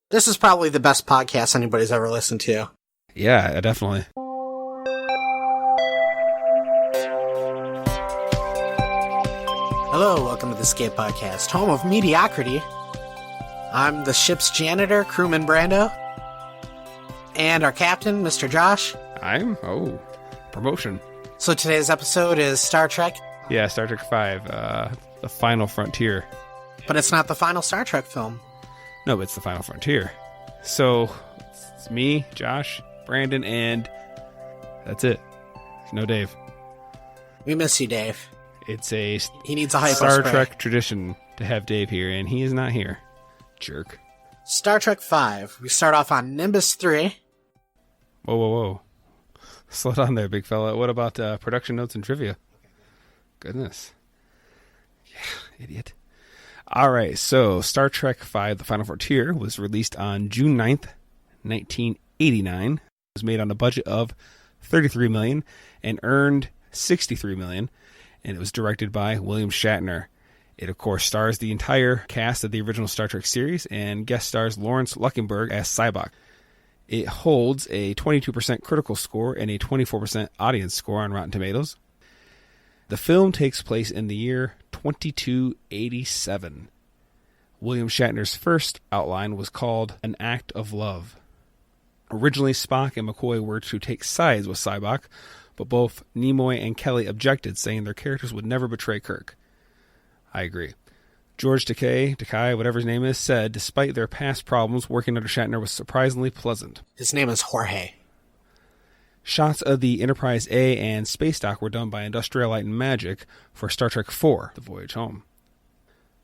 This is probably the best podcast anybody's ever listened to. Yeah, definitely. Hello, welcome to the Skate Podcast, home of mediocrity. I'm the ship's janitor, crewman Brando, and our captain, Mr. Josh. Promotion. So today's episode is Star Trek. Yeah, Star Trek V, The Final Frontier. But it's not the final Star Trek film. No, but it's The Final Frontier. So, it's me, Josh, Brandon, and that's it. No Dave. We miss you, Dave. It's a He needs a hypo Star spray. Trek tradition to have Dave here, and he is not here. Jerk. Star Trek V. We start off on Nimbus 3. Whoa. Slow down there, big fella. What about production notes and trivia? Goodness. Yeah, idiot. All right, so Star Trek V, The Final Frontier, was released on June 9th, 1989. It was made on a budget of $33 million and earned $63 million, and it was directed by William Shatner. It, of course, stars the entire cast of the original Star Trek series and guest stars Lawrence Luckenberg as Sybok. It holds a 22% critical score and a 24% audience score on Rotten Tomatoes. The film takes place in the year 2287. William Shatner's first outline was called An Act of Love. Originally, Spock and McCoy were to take sides with Sybok, but both Nimoy and Kelly objected, saying their characters would never betray Kirk. I agree. George Takei, whatever his name is, said despite their past problems, working under Shatner was surprisingly pleasant. His name is Jorge. Shots of the Enterprise A and space dock were done by Industrial Light and Magic for Star Trek IV, The Voyage Home.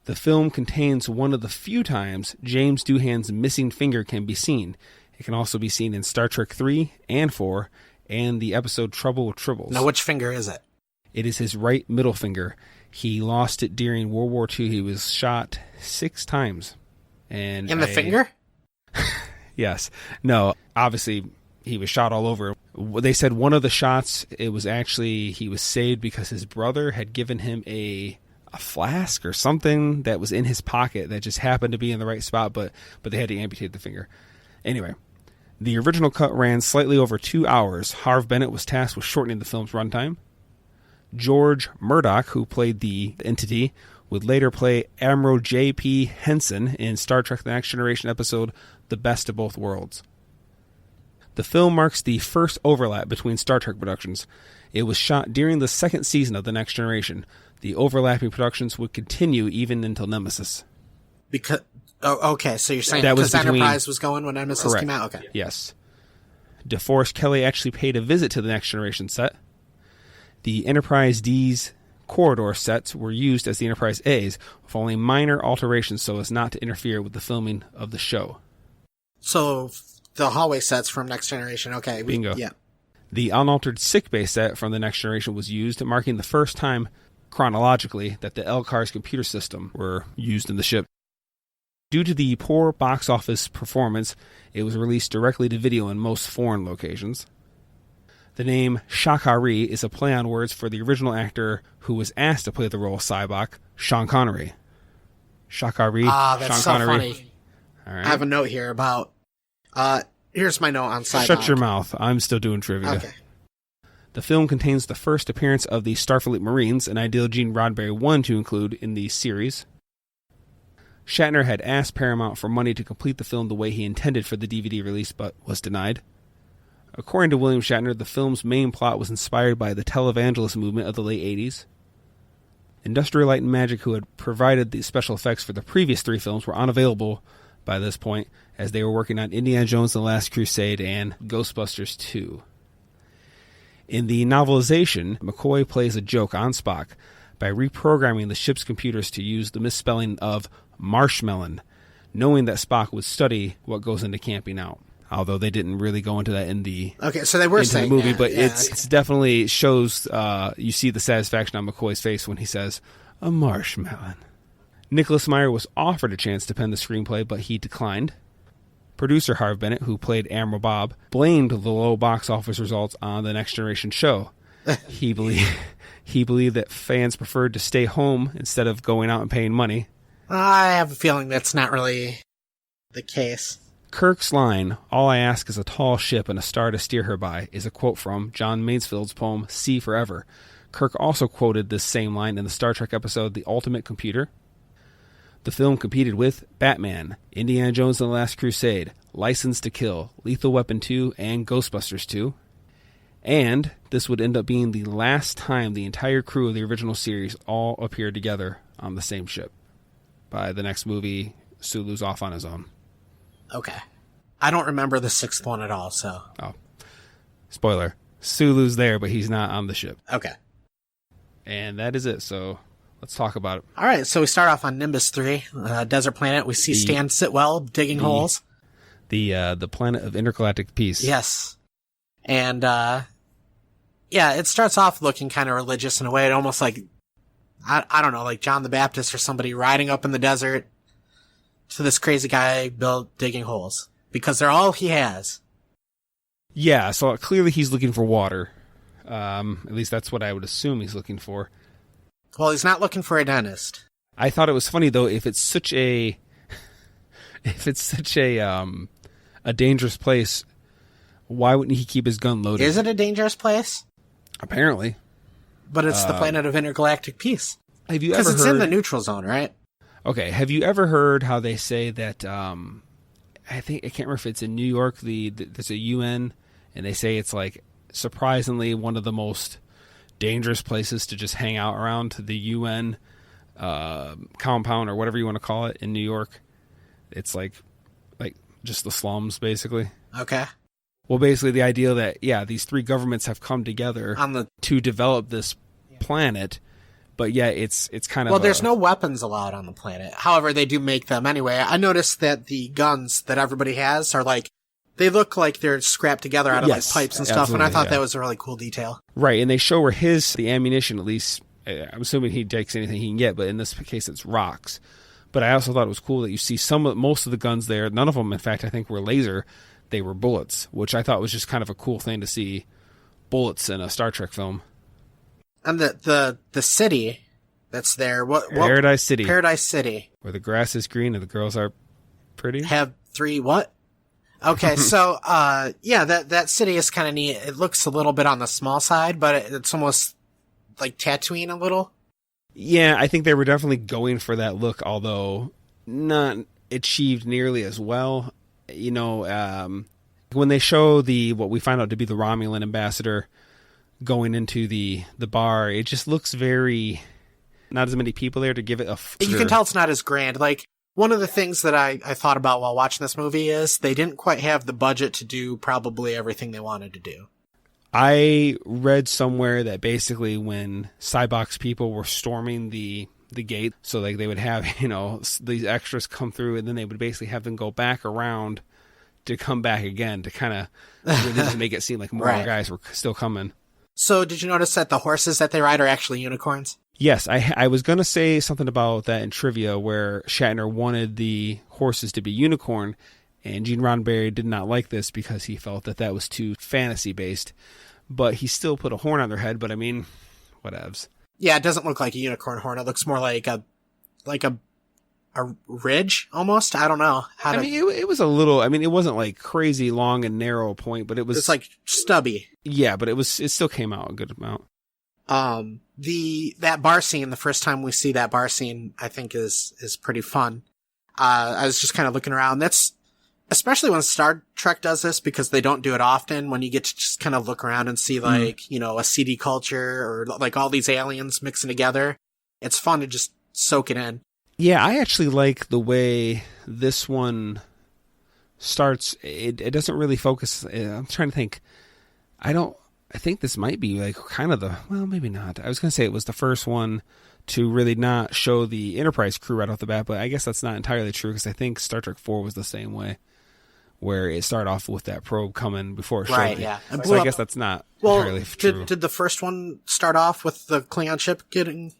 The film contains one of the few times James Doohan's missing finger can be seen. It can also be seen in Star Trek III and IV and the episode Trouble with Tribbles. Now, which finger is it? It is his right middle finger. He lost it during World War II. He was shot 6 times. And In the finger? Yes. No, obviously he was shot all over. They said one of the shots, it was actually, he was saved because his brother had given him a flask or something that was in his pocket that just happened to be in the right spot, but they had to amputate the finger. Anyway, the original cut ran slightly over 2 hours. Harve Bennett was tasked with shortening the film's runtime. George Murdoch, who played the entity, would later play Admiral J.P. Henson in Star Trek The Next Generation episode The Best of Both Worlds. The film marks the first overlap between Star Trek productions. It was shot during the second season of The Next Generation. The overlapping productions would continue even until Nemesis. Okay, so you're saying that was because between, Enterprise was going when Nemesis correct. came out? Okay. Yes. DeForest Kelley actually paid a visit to the Next Generation set. The Enterprise D's corridor sets were used as the Enterprise A's, with only minor alterations so as not to interfere with the filming of the show. So, the hallway sets from Next Generation, okay. Bingo. Yeah. The unaltered sickbay set from the Next Generation was used, marking the first time, chronologically, that the LCARS computer system were used in the ship. Due to the poor box office performance, it was released directly to video in most foreign locations. The name Sha Karee is a play on words for the original actor who was asked to play the role of Sybok, Sean Connery. Sha Karee, that's Sean so Connery. funny. All right. I have a note here about... here's my note on Sybok. Shut your mouth. I'm still doing trivia. Okay. The film contains the first appearance of the Starfleet Marines, an ideal Gene Roddenberry wanted to include in the series. Shatner had asked Paramount for money to complete the film the way he intended for the DVD release, but was denied. According to William Shatner, the film's main plot was inspired by the televangelist movement of the late 80s. Industrial Light and Magic, who had provided the special effects for the previous 3 films, were unavailable by this point, as they were working on Indiana Jones and the Last Crusade and Ghostbusters 2. In the novelization, McCoy plays a joke on Spock by reprogramming the ship's computers to use the misspelling of marshmelon, knowing that Spock would study what goes into camping out. Although they didn't really go into that in the so they were saying the movie, that, but yeah, it's definitely shows. You see the satisfaction on McCoy's face when he says a marshmelon. Nicholas Meyer was offered a chance to pen the screenplay, but he declined. Producer Harve Bennett, who played Admiral Bob, blamed the low box office results on the Next Generation show. He believed that fans preferred to stay home instead of going out and paying money. I have a feeling that's not really the case. Kirk's line, "All I ask is a tall ship and a star to steer her by," is a quote from John Mansfield's poem Sea Forever. Kirk also quoted this same line in the Star Trek episode The Ultimate Computer. The film competed with Batman, Indiana Jones and the Last Crusade, License to Kill, Lethal Weapon 2, and Ghostbusters 2. And this would end up being the last time the entire crew of the original series all appeared together on the same ship. By the next movie, Sulu's off on his own. Okay. I don't remember the sixth one at all, so... Oh. Spoiler. Sulu's there, but he's not on the ship. Okay. And that is it, so let's talk about it. All right, so we start off on Nimbus 3, desert planet. We see Stan Sitwell digging holes. The planet of intergalactic peace. Yes. And, yeah, it starts off looking kind of religious in a way. It almost like, I don't know, like John the Baptist or somebody riding up in the desert to this crazy guy digging holes. Because they're all he has. Yeah, so clearly he's looking for water. At least that's what I would assume he's looking for. Well, he's not looking for a dentist. I thought it was funny, though, if it's such a dangerous place, why wouldn't he keep his gun loaded? Is it a dangerous place? Apparently. But it's the planet of intergalactic peace. Have you ever heard... Because it's in the neutral zone, right? Okay, have you ever heard how they say that, I can't remember if it's in New York, there's a UN, and they say it's like surprisingly one of the most dangerous places to just hang out around, the UN compound or whatever you want to call it in New York. It's like just the slums, basically. Okay. Well, basically the idea that, yeah, these three governments have come together to develop this planet, but yeah, it's kind of... Well, there's no weapons allowed on the planet. However, they do make them anyway. I noticed that the guns that everybody has are like, they look like they're scrapped together out of like pipes and stuff, and I thought that was a really cool detail. Right, and they show where the ammunition, at least, I'm assuming he takes anything he can get, but in this case it's rocks. But I also thought it was cool that you see most of the guns there, none of them, in fact, I think were laser, they were bullets, which I thought was just kind of a cool thing to see, bullets in a Star Trek film. And the city that's there, Paradise City. Paradise City. Where the grass is green and the girls are pretty. Have three what? Okay, so, yeah, that city is kind of neat. It looks a little bit on the small side, but it's almost like Tatooine a little. Yeah, I think they were definitely going for that look, although not achieved nearly as well. You know, when they show what we find out to be the Romulan ambassador going into the bar, it just looks very... Not as many people there to give it a... You can tell it's not as grand. Like, one of the things that I thought about while watching this movie is they didn't quite have the budget to do probably everything they wanted to do. I read somewhere that basically when Cybox people were storming the gate, so like they would have, you know, these extras come through and then they would basically have them go back around to come back again to kind of really just make it seem like more guys were still coming. So did you notice that the horses that they ride are actually unicorns? Yes, I was going to say something about that in trivia where Shatner wanted the horses to be unicorn, and Gene Roddenberry did not like this because he felt that was too fantasy-based. But he still put a horn on their head, but I mean, whatevs. Yeah, it doesn't look like a unicorn horn. It looks more like a ridge, almost. I don't know. It was a little, it wasn't like crazy long and narrow point, but it's like stubby. Yeah, but it still came out a good amount. That bar scene, the first time we see that bar scene, I think is pretty fun. I was just kind of looking around. That's, especially when Star Trek does this, because they don't do it often, when you get to just kind of look around and see like, you know, a seedy culture or like all these aliens mixing together. It's fun to just soak it in. Yeah, I actually like the way this one starts. It doesn't really focus. I'm trying to think. I think this might be like kind of well, maybe not. I was going to say it was the first one to really not show the Enterprise crew right off the bat, but I guess that's not entirely true because I think Star Trek 4 was the same way, where it started off with that probe coming before it showed. Right, yeah. So I guess that's not entirely true. Did the first one start off with the Klingon ship getting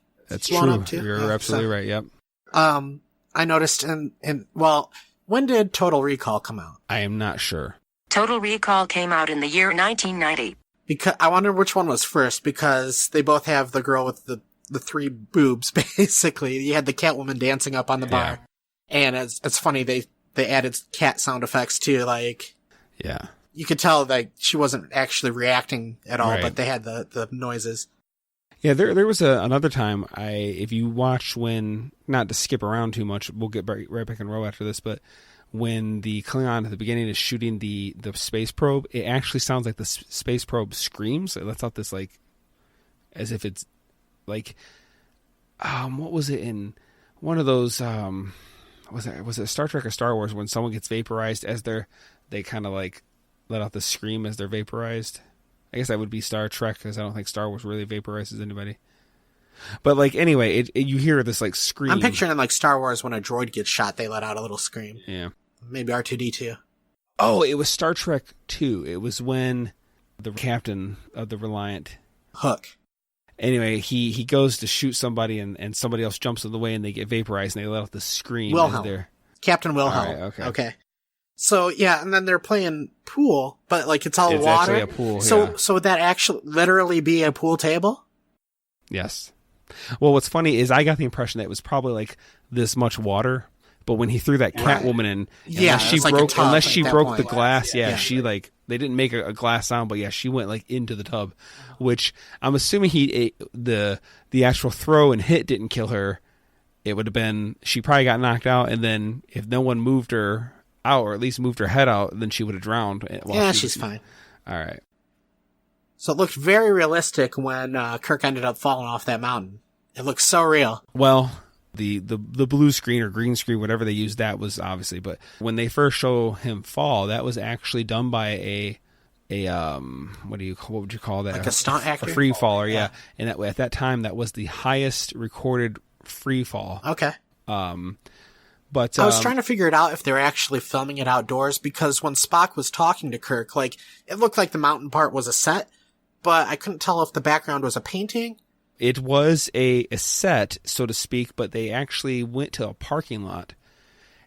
blown up too? You're absolutely right, yep. I noticed when did Total Recall come out? I am not sure. Total Recall came out in the year 1990. Because I wonder which one was first, because they both have the girl with the three boobs, basically. You had the Catwoman dancing up on the bar. And it's funny, they added cat sound effects too. Like, Yeah. you could tell like she wasn't actually reacting at all, Right. but they had the noises. Yeah, there was another time if you watch when, not to skip around too much, we'll get right back in row after this, but when the Klingon at the beginning is shooting the space probe, it actually sounds like the space probe screams. It lets out this like, as if it's like, what was it in one of those, was it Star Trek or Star Wars when someone gets vaporized as they kind of like let out the scream as they're vaporized? I guess that would be Star Trek, because I don't think Star Wars really vaporizes anybody. But like, anyway, you hear this like scream. I'm picturing in like Star Wars when a droid gets shot, they let out a little scream. Yeah. Maybe R2-D2. Oh, it was Star Trek 2. It was when the captain of the Reliant, Hook. Anyway, he goes to shoot somebody and somebody else jumps in the way and they get vaporized and they let out the scream. Wilhelm. Captain Wilhelm. All right, okay. So yeah, and then they're playing pool, but like it's all It's water. actually a pool, So yeah. so would that actually literally be a pool table? Yes. Well, what's funny is I got the impression that it was probably like this much water, but when he threw that Catwoman in, Yeah, unless she it's like a broke, tub unless at she that broke point. the glass, Yeah. she like, they didn't make a glass sound, but yeah, she went like into the tub, which I'm assuming the actual throw and hit didn't kill her. It would have been, she probably got knocked out, and then if no one moved her out, or at least moved her head out, then she would have drowned. She's fine. All right. So it looked very realistic when Kirk ended up falling off that mountain. It looked so real. Well, the blue screen or green screen, whatever they used, that was obviously, but when they first show him fall, that was actually done by a what would you call that? Like a stunt actor? A free faller, yeah. And at that time, that was the highest recorded free fall. Okay. But I was trying to figure it out if they were actually filming it outdoors, because when Spock was talking to Kirk, like, it looked like the mountain part was a set, but I couldn't tell if the background was a painting. It was a set, so to speak, but they actually went to a parking lot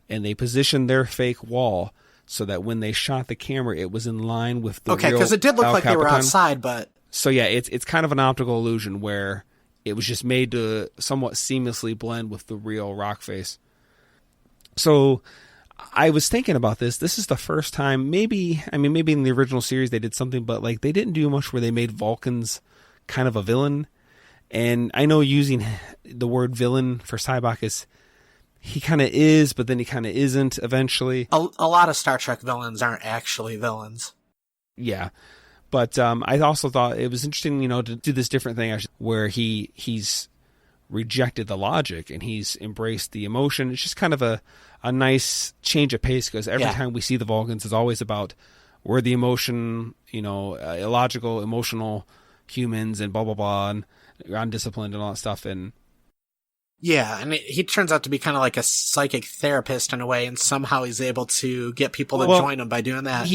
and they positioned their fake wall so that when they shot the camera, it was in line with the Okay, real because it did look El like they were Capitan. outside, but... So yeah, it's kind of an optical illusion where it was just made to somewhat seamlessly blend with the real rock face. So I was thinking about this. This is the first time, maybe in the original series they did something, but like they didn't do much where they made Vulcans kind of a villain. And I know using the word villain for Sybok is, he kind of is, but then he kind of isn't eventually. A lot of Star Trek villains aren't actually villains. Yeah. But I also thought it was interesting, to do this different thing where he's rejected the logic and he's embraced the emotion. It's just kind of a nice change of pace, because every time we see the Vulcans, it's always about we're the emotion, illogical, emotional humans and blah, blah, blah, and undisciplined and all that stuff. And yeah, and he turns out to be kind of like a psychic therapist in a way, and somehow he's able to get people to join him by doing that.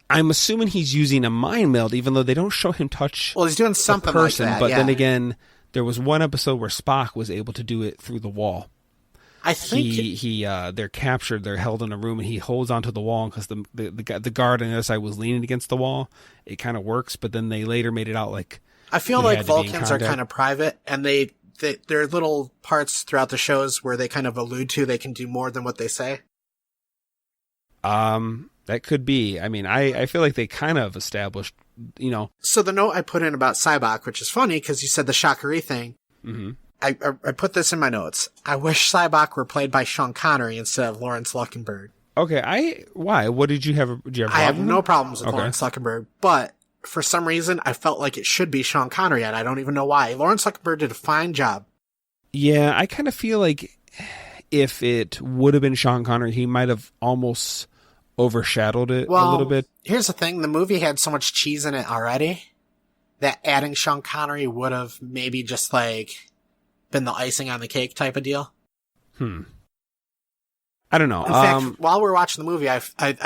I'm assuming he's using a mind meld, even though they don't show him touch Well, he's doing something the person, like that, but yeah. then again, there was one episode where Spock was able to do it through the wall. I think they're captured, they're held in a room, and he holds onto the wall because the guard on the other side was leaning against the wall. It kind of works, but then they later made it out like I feel he like had to be in Vulcans are contact. kind of private, and there are little parts throughout the shows where they kind of allude to they can do more than what they say. That could be. I mean, I feel like they kind of established, So the note I put in about Sybok, which is funny because you said the Sha Karee thing, mm-hmm. I put this in my notes. I wish Sybok were played by Sean Connery instead of Lawrence Luckenberg. Okay, why? What did you have? Did you have? I have problem? no problems with Okay. Lawrence Luckenberg, but for some reason I felt like it should be Sean Connery, and I don't even know why. Lawrence Luckenberg did a fine job. Yeah, I kind of feel like if it would have been Sean Connery, he might have almost overshadowed it a little bit. Here's the thing. The movie had so much cheese in it already that adding Sean Connery would have maybe just like been the icing on the cake type of deal. I don't know. In fact, while we're watching the movie, I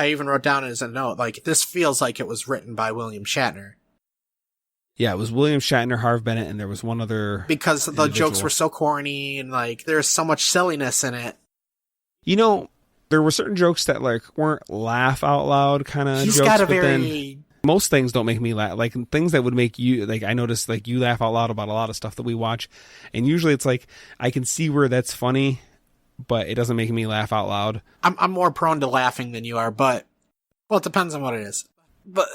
even wrote down as a note, like, this feels like it was written by William Shatner. Yeah, it was William Shatner, Harv Bennett, and there was one other. Because the jokes were so corny and like there's so much silliness in it. There were certain jokes that like weren't laugh out loud kind of jokes. He's got a but very... then most things don't make me laugh. Like things that would make you, like I noticed like you laugh out loud about a lot of stuff that we watch. And usually it's like, I can see where that's funny, but it doesn't make me laugh out loud. I'm more prone to laughing than you are, but, well, it depends on what it is. But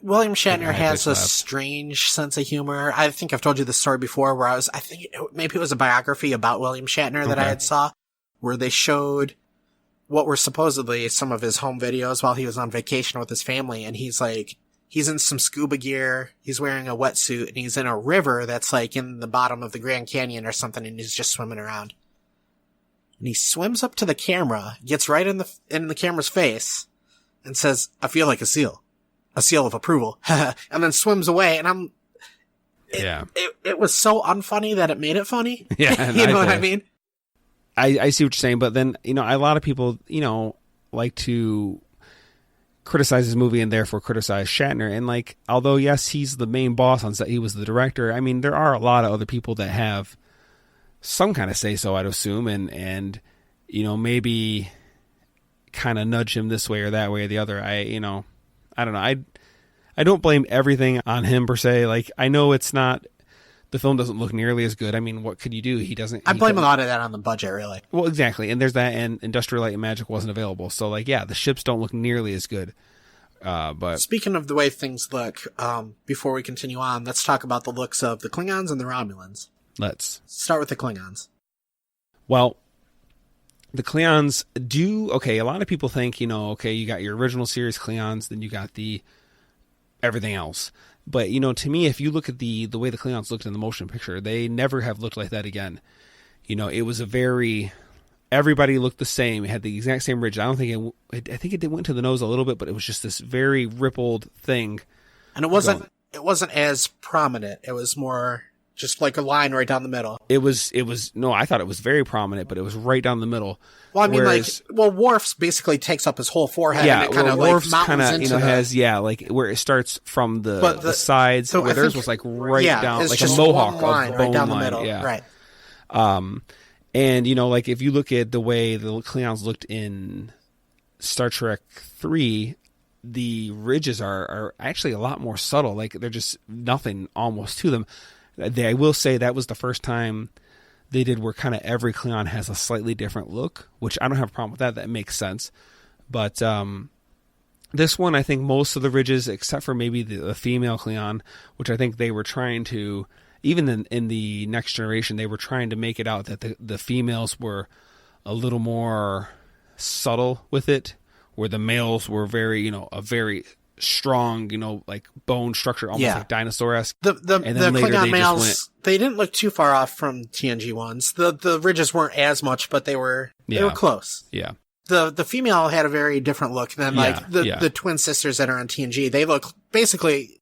William Shatner has a strange sense of humor. I think I've told you this story before where maybe it was a biography about William Shatner that I had saw, where they showed what were supposedly some of his home videos while he was on vacation with his family. And he's in some scuba gear, he's wearing a wetsuit, and he's in a river that's like in the bottom of the Grand Canyon or something, and he's just swimming around. And he swims up to the camera, gets right in the camera's face, and says, "I feel like a seal of approval," and then swims away. And it was so unfunny that it made it funny. Yeah, you know what I mean? I see what you're saying, but then, a lot of people, like to criticize his movie and therefore criticize Shatner. And like, although yes, he's the main boss on set, he was the director. I mean, there are a lot of other people that have some kind of say so, I'd assume, and maybe kind of nudge him this way or that way or the other. I don't know. I don't blame everything on him per se. Like, I know the film doesn't look nearly as good. I mean, what could you do? I blame a lot of that on the budget, really. Well, exactly. And there's that, and Industrial Light and Magic wasn't available. So, like, yeah, the ships don't look nearly as good. But speaking of the way things look, before we continue on, let's talk about the looks of the Klingons and the Romulans. Let's start with the Klingons. Well, the Klingons a lot of people think, you got your original series Klingons, then you got the everything else. But, to me, if you look at the way the Klingons looked in the motion picture, they never have looked like that again. It was everybody looked the same. It had the exact same ridge. I think it went to the nose a little bit, but it was just this very rippled thing. And it wasn't as prominent. It was more just like a line right down the middle. I thought it was very prominent, but it was right down the middle. Well, I mean, Worf's basically takes up his whole forehead. Yeah, and it kind of Worf's mountains into has like where it starts from the sides, so where theirs was like down, like a mohawk line of right down line. the middle. Yeah. Right. And like if you look at the way the Klingons looked in Star Trek 3, the ridges are actually a lot more subtle. Like they're just nothing almost to them. I will say that was the first time they did where kind of every Klingon has a slightly different look, which I don't have a problem with that. That makes sense. But this one, I think most of the ridges, except for maybe the female Klingon, which I think they were trying to, even in the Next Generation, they were trying to make it out that the females were a little more subtle with it, where the males were very, a very strong, like bone structure, almost like dinosaur-esque. The Klingon males, they didn't look too far off from TNG ones. The ridges weren't as much, but they were close. Yeah. The female had a very different look than the twin sisters that are on TNG. They look basically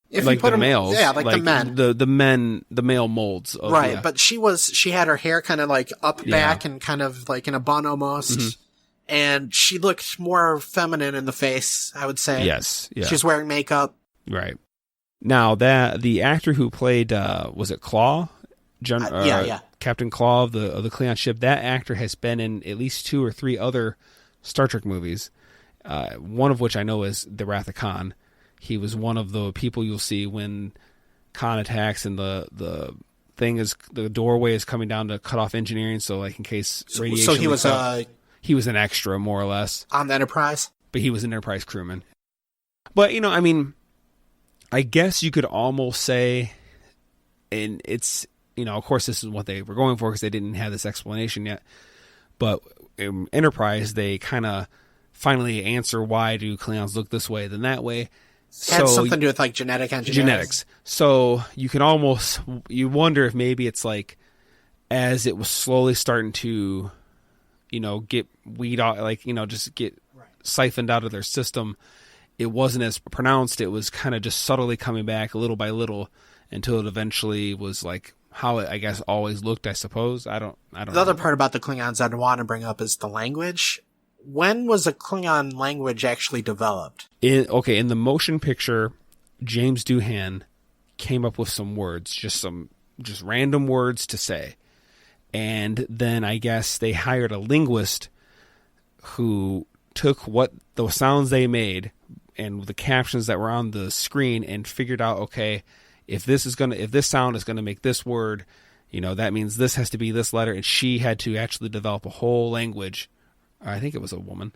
like the males. Yeah, like the men. The male molds. Right, but she had her hair kind of like up back and kind of like in a bun almost. Mm-hmm. And she looked more feminine in the face, I would say. Yes. Yeah. She's wearing makeup. Right. Now, the actor who played, was it Claw? Captain Claw of the Klingon ship, that actor has been in at least 2 or 3 other Star Trek movies, one of which I know is The Wrath of Khan. He was one of the people you'll see when Khan attacks and the doorway is coming down to cut off engineering, so like in case radiation. So he was an extra, more or less. On the Enterprise? But he was an Enterprise crewman. But, I mean, I guess you could almost say, and it's, of course this is what they were going for because they didn't have this explanation yet. But in Enterprise, they kind of finally answer why do Klingons look this way than that way. It had something to do with like genetic engineering. Genetics. So you can you wonder if maybe it's like as it was slowly starting to get weed out, like, just get siphoned out of their system. It wasn't as pronounced. It was kind of just subtly coming back little by little until it eventually was like how it, I guess, always looked, I suppose. I don't know. The other part about the Klingons I'd want to bring up is the language. When was a Klingon language actually developed? In the motion picture, James Doohan came up with some words, just random words to say. And then I guess they hired a linguist who took what the sounds they made and the captions that were on the screen and figured out, okay, if this sound is going to make this word, that means this has to be this letter. And she had to actually develop a whole language. I think it was a woman.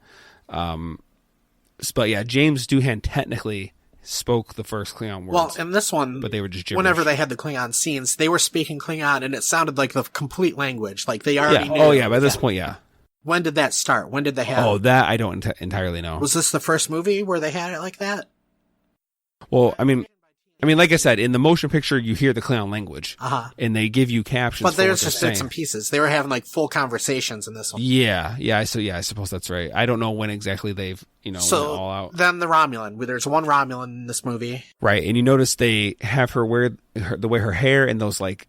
But yeah, James Doohan technically spoke the first Klingon words. Well, in this one, but they were just gibberish. Whenever they had the Klingon scenes, they were speaking Klingon, and it sounded like the complete language. Like they already knew. Oh, yeah, by this point, yeah. When did that start? When did they have... Oh, that I don't entirely know. Was this the first movie where they had it like that? Well, I mean, like I said, in the motion picture, you hear the Klingon language, and they give you captions. But there's just bits and pieces. They were having like full conversations in this one. Yeah. I suppose that's right. I don't know when exactly they've went all out. Then the Romulan. There's one Romulan in this movie, right? And you notice they have her wear the way her hair and those like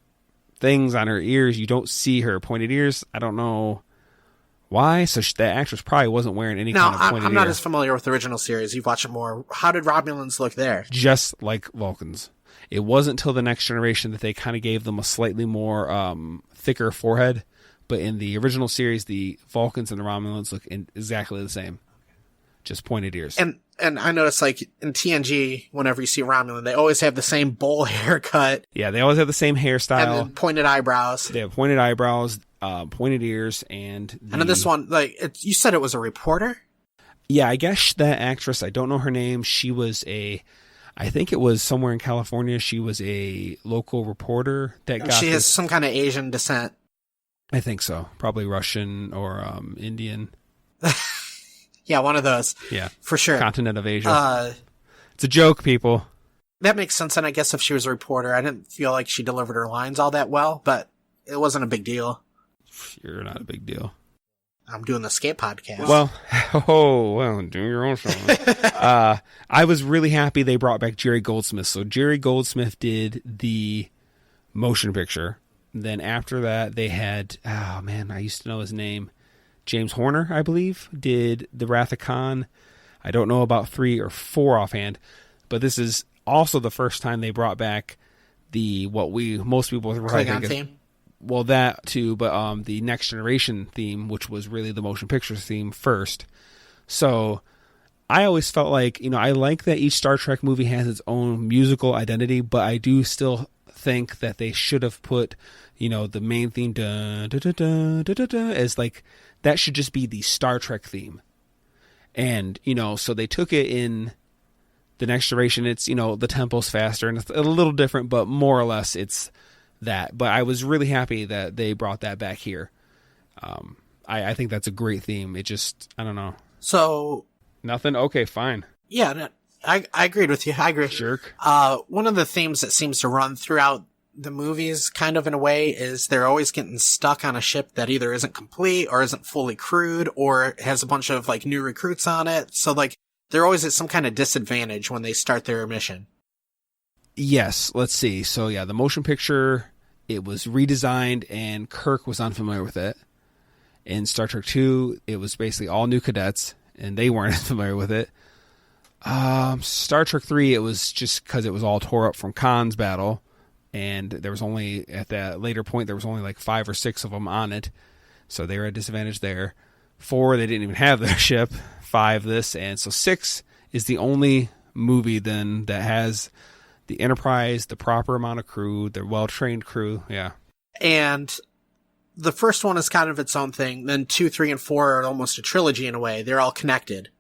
things on her ears. You don't see her pointed ears. I don't know why. So that actress probably wasn't wearing any kind of pointed ear. I'm not as familiar with the original series. You've watched it more. How did Romulans look there? Just like Vulcans. It wasn't until the Next Generation that they kind of gave them a slightly more thicker forehead. But in the original series, the Vulcans and the Romulans look exactly the same. Just pointed ears. And I noticed, like, in TNG, whenever you see Romulan, they always have the same bowl haircut. Yeah, they always have the same hairstyle. And then pointed eyebrows. They have pointed eyebrows, pointed ears, and in this one, like, you said it was a reporter? Yeah, I guess that actress, I don't know her name. She was I think it was somewhere in California. She was a local reporter that got... She has some kind of Asian descent. I think so. Probably Russian or Indian. Yeah, one of those. Yeah. For sure. Continent of Asia. It's a joke, people. That makes sense, and I guess if she was a reporter, I didn't feel like she delivered her lines all that well, but it wasn't a big deal. You're not a big deal. I'm doing the skate podcast. Well, do your own show. I was really happy they brought back Jerry Goldsmith. So Jerry Goldsmith did the motion picture. Then after that, they had, oh man, I used to know his name. James Horner, I believe, did The Wrath of Khan. I don't know about 3 or 4 offhand, but this is also the first time they brought back most people were Klingon theme. Well, that too, but the Next Generation theme, which was really the motion picture theme first. So I always felt like, I like that each Star Trek movie has its own musical identity, but I do still think that they should have put, the main theme da, da, da, da, da, da, da, as like, that should just be the Star Trek theme. And, so they took it in the Next Generation. It's, the tempo's faster and it's a little different, but more or less it's that. But I was really happy that they brought that back here. I think that's a great theme. It just, I don't know. So. Nothing? Okay, fine. Yeah, I agreed with you. I agree. Jerk. One of the themes that seems to run throughout the movies, kind of in a way, is they're always getting stuck on a ship that either isn't complete or isn't fully crewed or has a bunch of like new recruits on it. So like they're always at some kind of disadvantage when they start their mission. Yes, let's see. So yeah, the motion picture, it was redesigned and Kirk was unfamiliar with it. In Star Trek 2, it was basically all new cadets and they weren't familiar with it. Star Trek 3, it was just because it was all tore up from Khan's battle. And there was only, at that later point, there was only like 5 or 6 of them on it. So they were at a disadvantage there. 4, they didn't even have their ship. 5, this. And so 6 is the only movie then that has the Enterprise, the proper amount of crew, the well-trained crew. Yeah. And the first one is kind of its own thing. Then 2, 3, and 4 are almost a trilogy in a way. They're all connected.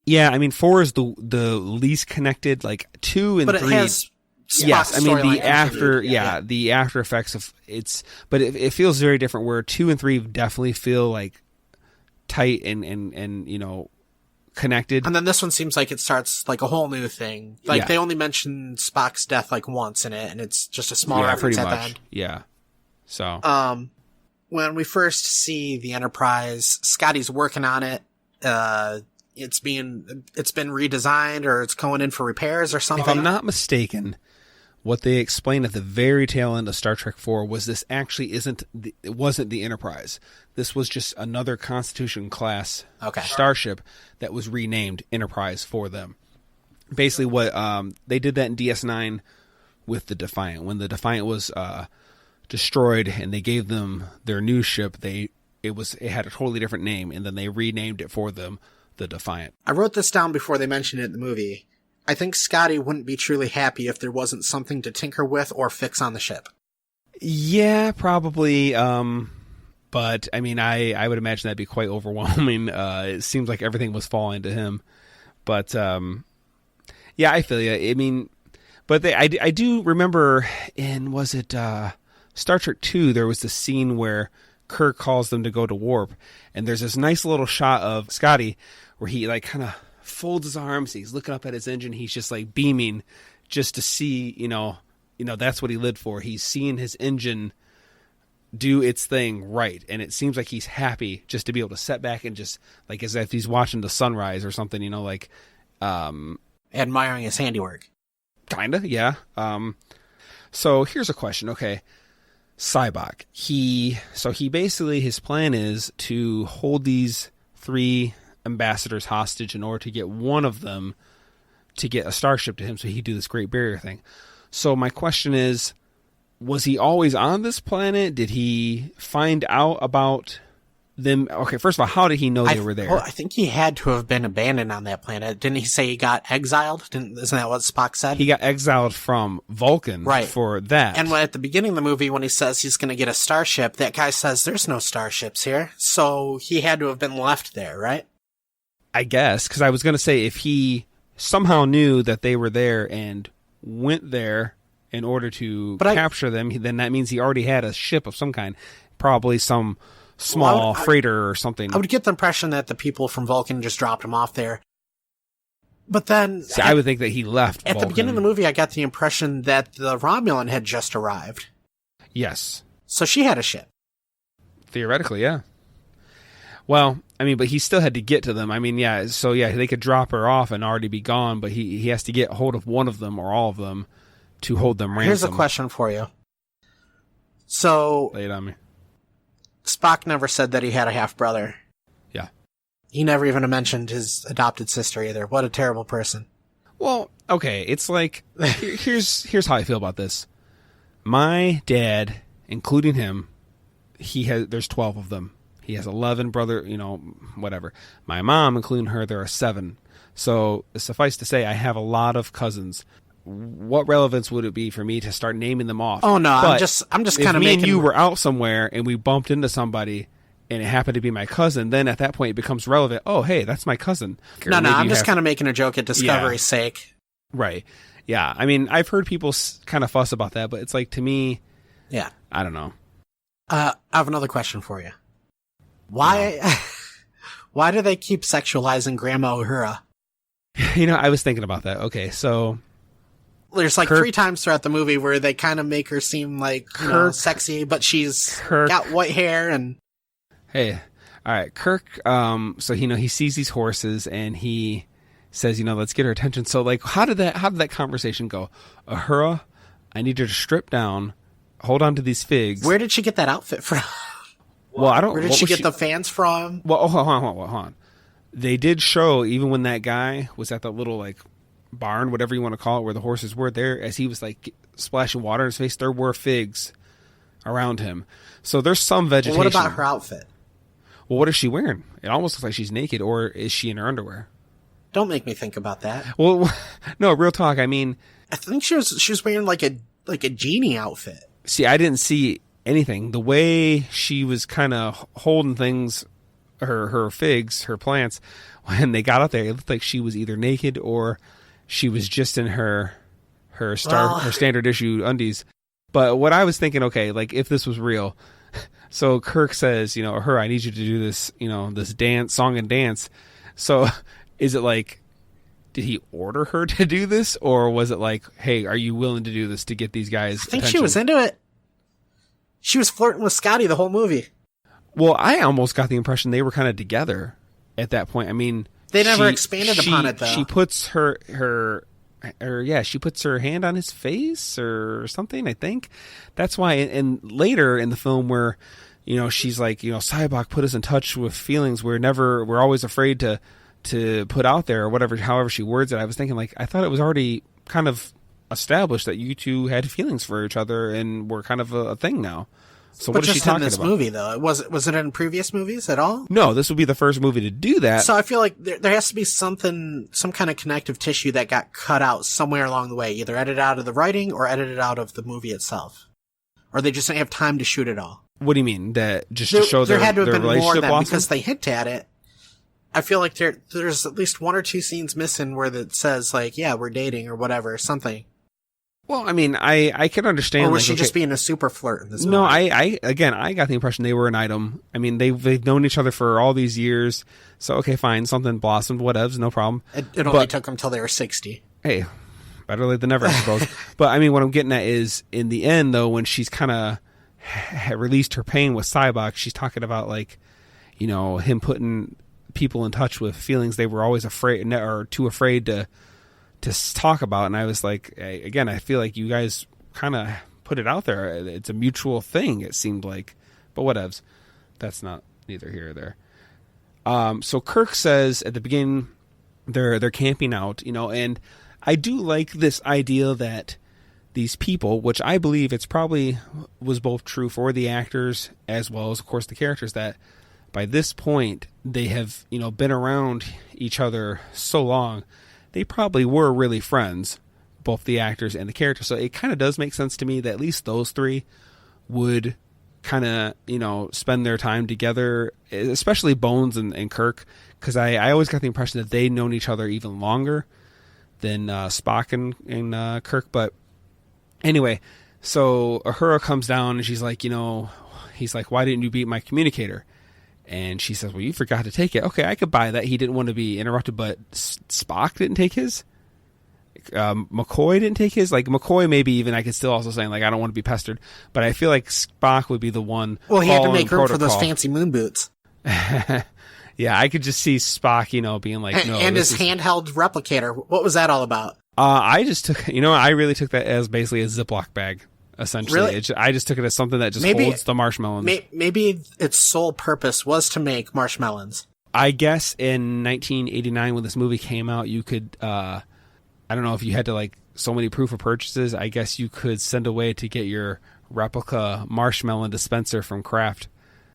Yeah, I mean, 4 is the least connected. Like 2 and 3... But it has... Yes, I mean the after effects of but it feels very different. Where 2 and 3 definitely feel like tight and connected. And then this one seems like it starts like a whole new thing. Like they only mention Spock's death like once in it, and it's just a small reference at the end. Yeah. So when we first see the Enterprise, Scotty's working on it. It's been redesigned or it's going in for repairs or something. If I'm not mistaken, what they explained at the very tail end of Star Trek 4 was this actually it wasn't the Enterprise. This was just another Constitution class starship that was renamed Enterprise for them. Basically what they did that in DS9 with the Defiant. When the Defiant was destroyed and they gave them their new ship, it had a totally different name, and then they renamed it for them, the Defiant. I wrote this down before they mentioned it in the movie. I think Scotty wouldn't be truly happy if there wasn't something to tinker with or fix on the ship. Yeah, probably. But I mean, I would imagine that'd be quite overwhelming. It seems like everything was falling to him. But yeah, I feel you. I mean, but I do remember was it Star Trek 2? There was the scene where Kirk calls them to go to warp, and there's this nice little shot of Scotty where he like kind of folds his arms. He's looking up at his engine. He's just like beaming, just to see, that's what he lived for. He's seeing his engine do its thing right, and it seems like he's happy just to be able to sit back and just like as if he's watching the sunrise or something, Admiring his handiwork. Kinda, yeah. So here's a question. Okay, Sybok. He basically, his plan is to hold these 3 ambassadors hostage in order to get one of them to get a starship to him so he do this Great Barrier thing. So my question is, was he always on this planet? Did he find out about them? Okay, first of all, how did he know they were there? Well, I think he had to have been abandoned on that planet. Didn't he say he got exiled? Isn't that what Spock said? He got exiled from Vulcan, right, for that. And at the beginning of the movie, when he says he's going to get a starship, that guy says there's no starships here. So he had to have been left there, right? I guess, because I was going to say if he somehow knew that they were there and went there in order to capture them, then that means he already had a ship of some kind, probably some small freighter or something. I would get the impression that the people from Vulcan just dropped him off there. But then... I would think that he left At Vulcan. the beginning of the movie, I got the impression that the Romulan had just arrived. Yes. So she had a ship. Theoretically, yeah. Well, I mean, but he still had to get to them. I mean, yeah, so yeah, they could drop her off and already be gone, but he has to get hold of one of them or all of them to hold them ransom. Here's a question for you. So... Lay it on me. Spock never said that he had a half-brother. Yeah. He never even mentioned his adopted sister either. What a terrible person. Well, okay, it's like, here's how I feel about this. My dad, including him, there's 12 of them. He has 11 brother, whatever. My mom, including her, there are 7. So suffice to say, I have a lot of cousins. What relevance would it be for me to start naming them off? Oh no, I'm just kind of making. If me and you were out somewhere and we bumped into somebody and it happened to be my cousin, then at that point it becomes relevant. Oh, hey, that's my cousin. No, I'm just kind of making a joke at Discovery's sake. Right. Yeah. I mean, I've heard people kind of fuss about that, but it's like, to me, yeah, I don't know. I have another question for you. Why do they keep sexualizing Grandma Uhura? I was thinking about that. Okay, so there's like 3 times throughout the movie where they kind of make her seem like sexy, but she's got white hair and... Hey, all right, Kirk, so, he sees these horses and he says, let's get her attention. So, like, how did that conversation go? Uhura, I need her to strip down, hold on to these figs. Where did she get that outfit from? Well, I don't... Where did she get the fans from? Well, hold on. They did show, even when that guy was at that little, like, barn, whatever you want to call it, where the horses were there, as he was like splashing water in his face, there were figs around him. So there's some vegetation. Well, what about her outfit? Well, what is she wearing? It almost looks like she's naked, or is she in her underwear? Don't make me think about that. Well, no, real talk. I mean, I think she was wearing like a genie outfit. See, I didn't see anything. The way she was kind of holding things, her figs, her plants, when they got out there, it looked like she was either naked or she was just in her standard issue undies. But what I was thinking, okay, like if this was real, so Kirk says, her, I need you to do this, this song and dance. So is it like, did he order her to do this, or was it like, hey, are you willing to do this to get these guys' I think attention? She was into it. She was flirting with Scotty the whole movie. Well, I almost got the impression they were kind of together at that point. I mean, they never expanded upon it, though. She puts she puts her hand on his face or something, I think. That's why, and later in the film where, she's like, Sybok put us in touch with feelings we're always afraid to put out there, or whatever, however she words it. I was thinking, like, I thought it was already kind of established that you two had feelings for each other and were kind of a thing now. So but what is she talking about? Just in this movie, though, was it in previous movies at all? No, this would be the first movie to do that. So I feel like there has to be some kind of connective tissue that got cut out somewhere along the way, either edited out of the writing or edited out of the movie itself. Or they just didn't have time to shoot it all? What do you mean? That just to show there their, had to have their been more relationship than blossom? because they hint at it. I feel like there's at least 1 or 2 scenes missing where it says like, yeah, we're dating or whatever, something. Well, I mean, I can understand. Or was like, she just being a super flirt in this No, movie? I got the impression they were an item. I mean, they've known each other for all these years. So, okay, fine. Something blossomed. Whatevs. No problem. It only took them till they were 60. Hey, better late than never, I suppose. But, I mean, what I'm getting at is, in the end, though, when she's kind of released her pain with Cybok, she's talking about, like, you know, him putting people in touch with feelings they were always afraid or too afraid to talk about. And I was like, again, I feel like you guys kind of put it out there. It's a mutual thing, it seemed like. But whatevs. That's not neither here or there. So Kirk says at the beginning they're camping out, you know, and I do like this idea that these people, which I believe it's probably was both true for the actors as well as, of course, the characters, that by this point they have, you know, been around each other so long, they probably were really friends, both the actors and the characters. So it kind of does make sense to me that at least those three would kind of, you know, spend their time together, especially Bones and Kirk, because I always got the impression that they'd known each other even longer than Spock and Kirk. But anyway, so Uhura comes down and she's like, you know, he's like, why didn't you beat my communicator? And she says, well, you forgot to take it. Okay, I could buy that. He didn't want to be interrupted, but Spock didn't take his? McCoy didn't take his? Like, McCoy maybe even I could still also say, like, I don't want to be pestered. But I feel like Spock would be the one. Well, he had to make room for those fancy moon boots. Yeah, I could just see Spock, you know, being like, no. And his handheld replicator. What was that all about? I just took, you know, I really took that as basically a Ziploc bag. Essentially, really? I just took it as something that just holds the marshmallows. Maybe its sole purpose was to make marshmelons. I guess in 1989 when this movie came out, you could, I don't know if you had to like so many proof of purchases. I guess you could send away to get your replica marshmallow dispenser from Kraft.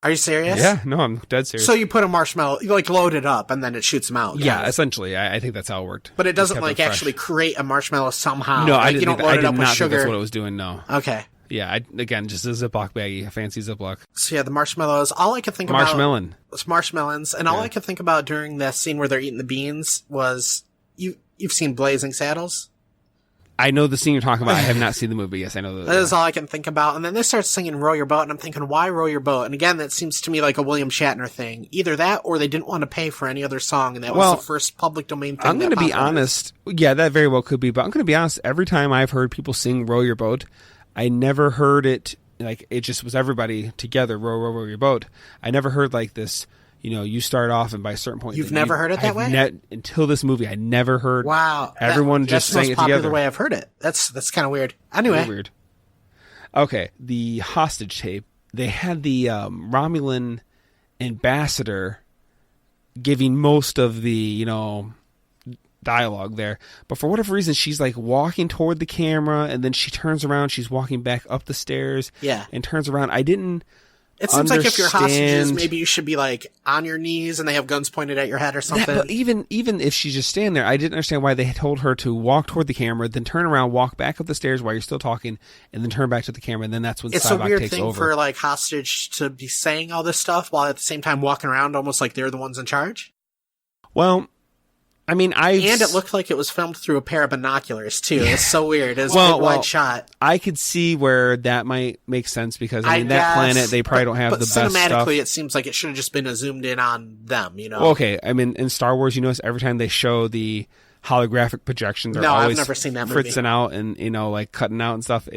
Are you serious? Yeah, no, I'm dead serious. So you put a marshmallow, you like load it up, and then it shoots them out. Yeah, essentially. I think that's how it worked. But it doesn't like actually create a marshmallow somehow. No, like, I didn't. You don't load it up with sugar. Think that's what it was doing. No. Okay. Yeah, again, just a Ziploc baggie, a fancy Ziploc. So yeah, the marshmallows. All I could think about was marshmelons, and all I could think about during that scene where they're eating the beans was you've seen Blazing Saddles. I know the scene you're talking about. I have not seen the movie. Yes, I know that is all I can think about. And then they start singing Row Your Boat, and I'm thinking, why Row Your Boat? And again, that seems to me like a William Shatner thing. Either that, or they didn't want to pay for any other song, and that was the first public domain thing. I'm going to be honest. Yeah, that very well could be, but I'm going to be honest. Every time I've heard people sing Row Your Boat, I never heard it, like, it just was everybody together, row, row, row your boat. I never heard like this, you know, you start off and by a certain point. You've never heard it that way? Until this movie, I never heard. Wow. Everyone just sang it together. That's the most popular way I've heard it. That's kind of weird. Anyway. Really weird. Okay, the hostage tape. They had the Romulan ambassador giving most of the, you know, dialogue there, but for whatever reason she's like walking toward the camera and then she turns around, she's walking back up the stairs and turns around. It seems like if you're hostages, maybe you should be like on your knees and they have guns pointed at your head or something. But even if she's just standing there, I didn't understand why they told her to walk toward the camera, then turn around, walk back up the stairs while you're still talking, and then turn back to the camera, and then that's when it's Cybok a weird takes thing over. For like hostage to be saying all this stuff while at the same time walking around almost like they're the ones in charge. Well, I mean, and it looked like it was filmed through a pair of binoculars too. It's so weird. It's a wide shot. I could see where that might make sense because I mean that planet they probably don't have the best stuff. Cinematically, it seems like it should have just been zoomed in on them. You know. Well, okay, I mean in Star Wars, you notice every time they show the holographic projections, they're always I've never seen that movie. fritzing out and you know like cutting out and stuff.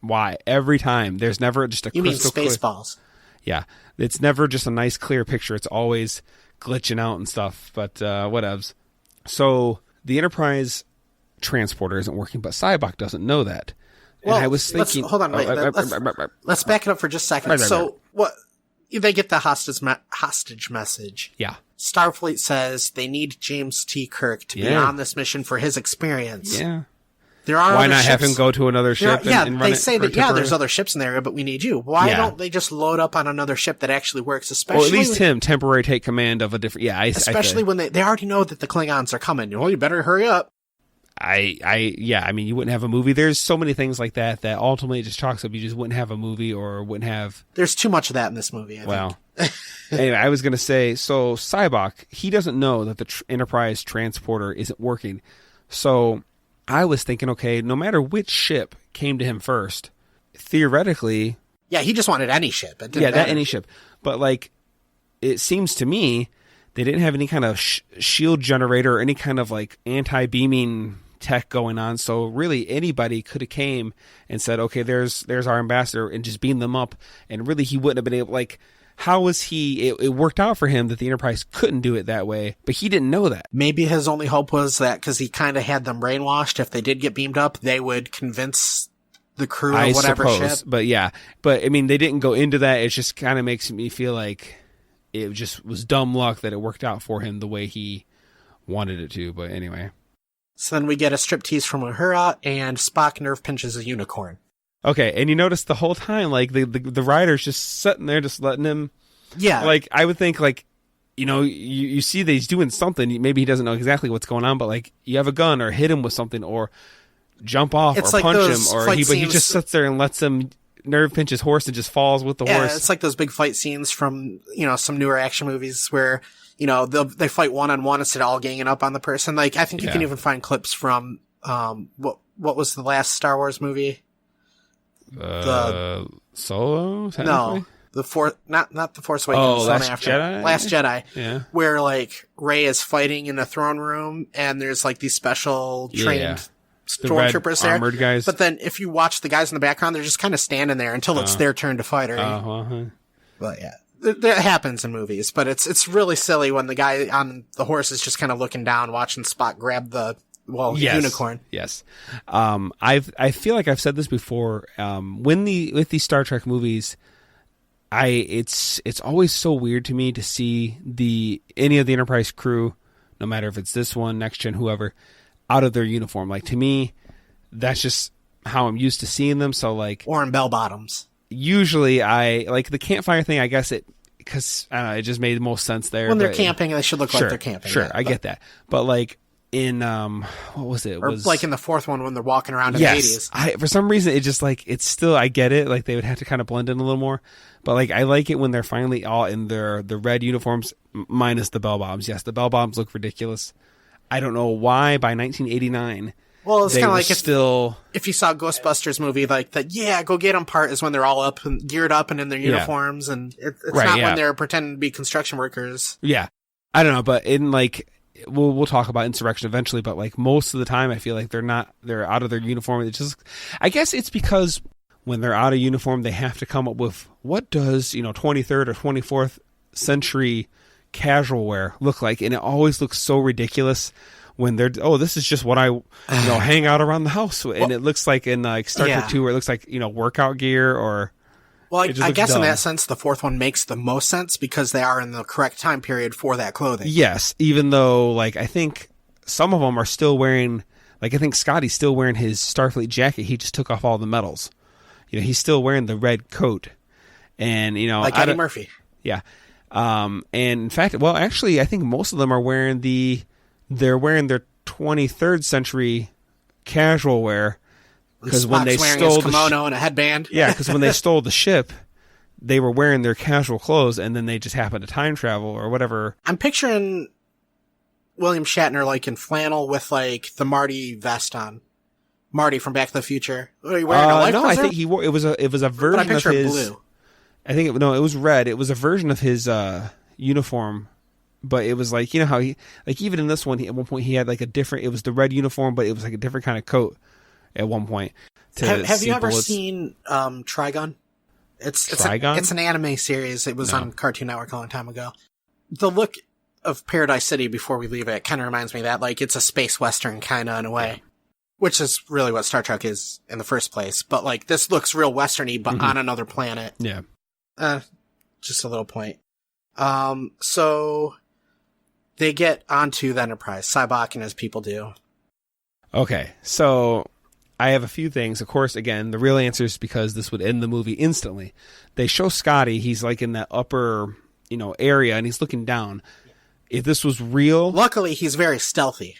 Why every time there's never just a you crystal mean Spaceballs? Yeah, it's never just a nice clear picture. It's always glitching out and stuff. But whatevs. So the Enterprise transporter isn't working, but Cybok doesn't know that. Well, and I was thinking, hold on, wait. Let's back it up for just a second. So what? They get the hostage message. Yeah. Starfleet says they need James T. Kirk to be on this mission for his experience. Yeah. There are Why not have him go to another ship? And run they say that there's other ships in the area, but we need you. Why don't they just load up on another ship that actually works? Especially, or at least him temporary take command of a different. Yeah, especially when they already know that the Klingons are coming. Oh, you better hurry up. Yeah, I mean, you wouldn't have a movie. There's so many things like that ultimately just chalks up. You just wouldn't have a movie or wouldn't have. There's too much of that in this movie, I think. Anyway, I was going to say, so Cybok, he doesn't know that the Enterprise transporter isn't working. So I was thinking, okay, no matter which ship came to him first, theoretically. Yeah, he just wanted any ship. It didn't matter. Any ship. But like, it seems to me they didn't have any kind of shield generator or any kind of like anti-beaming tech going on. So really anybody could have came and said, okay, there's our ambassador, and just beamed them up. And really he wouldn't have been able, like, how was he, it worked out for him that the Enterprise couldn't do it that way, but he didn't know that. Maybe his only hope was that because he kind of had them brainwashed, if they did get beamed up, they would convince the crew of whatever ship. But yeah, but I mean, they didn't go into that. It just kind of makes me feel like it just was dumb luck that it worked out for him the way he wanted it to. But anyway. So then we get a striptease from Uhura, and Spock nerve pinches a unicorn. Okay, and you notice the whole time, like, the writer's just sitting there, just letting him... Yeah. Like, I would think, like, you know, you see that he's doing something. Maybe he doesn't know exactly what's going on, but, like, you have a gun, or hit him with something, or jump off, it's or like punch him, or he just sits there and lets him nerve pinch his horse and just falls with the horse. Yeah, it's like those big fight scenes from, you know, some newer action movies where, you know, they fight one-on-one instead of all ganging up on the person. Like, I think you can even find clips from, what was the last Star Wars movie? Solo? No, not the Force Awakens. Oh, Last Jedi. Yeah. Where like Rey is fighting in the throne room, and there's like these special trained stormtroopers there. Armored guys. But then if you watch the guys in the background, they're just kind of standing there until it's their turn to fight. But yeah, that happens in movies. But it's really silly when the guy on the horse is just kind of looking down, watching Spock grab the. Unicorn. Yes. I feel like I've said this before. With these Star Trek movies, it's always so weird to me to see any of the Enterprise crew, no matter if it's this one, Next Gen, whoever, out of their uniform. Like, to me, that's just how I'm used to seeing them. So like, or in bell bottoms. Usually, I like the campfire thing. I guess because it just made the most sense there. When they're camping, they should look like they're camping. Sure, I get that. But like. In what was it? Like in the fourth one when they're walking around in the 80s. For some reason, it just like it's still. I get it. Like they would have to kind of blend in a little more, but like I like it when they're finally all in the red uniforms, minus the bell bottoms. Yes, the bell bottoms look ridiculous. I don't know why. By 1989, well, it's kind of like if you saw Ghostbusters movie, like that. Yeah, go get them part is when they're all up and geared up and in their uniforms, and it's not when they're pretending to be construction workers. Yeah, I don't know, but in like. We'll talk about Insurrection eventually, but like most of the time I feel like they're out of their uniform. It's just, I guess it's because when they're out of uniform, they have to come up with what does, 23rd or 24th century casual wear look like. And it always looks so ridiculous when they're, this is just what I, hang out around the house. And it looks like in like Star Trek 2 where it looks like, workout gear or. Well, I guess dumb. In that sense, the fourth one makes the most sense because they are in the correct time period for that clothing. Yes, even though, like, I think some of them are still wearing, like, I think Scotty's still wearing his Starfleet jacket. He just took off all the medals. He's still wearing the red coat. And, like Eddie Murphy. Yeah. And in fact, well, actually, I think most of them are wearing they're wearing their 23rd century casual wear. Because when they stole his kimono and a headband. Yeah, because when they stole the ship, they were wearing their casual clothes, and then they just happened to time travel or whatever. I'm picturing William Shatner like in flannel with like the Marty vest on. Marty from Back to the Future. Are you wearing a life No, I think he wore it was a version but I picture of his. Blue. I think it was red. It was a version of his uniform. But it was like, how he like even in this one, at one point he had like a different. It was the red uniform, but it was like a different kind of coat. At one point, have you ever seen Trigun? It's Trigun? It's an anime series. It was on Cartoon Network a long time ago. The look of Paradise City before we leave it kind of reminds me of that. Like it's a space western kind of in a way, which is really what Star Trek is in the first place. But like this looks real westerny, but on another planet. Yeah. Just a little point. So they get onto the Enterprise. Cybok and his people do. Okay, so. I have a few things. Of course, again, the real answer is because this would end the movie instantly. They show Scotty. He's like in that upper, area, and he's looking down. If this was real... Luckily, he's very stealthy.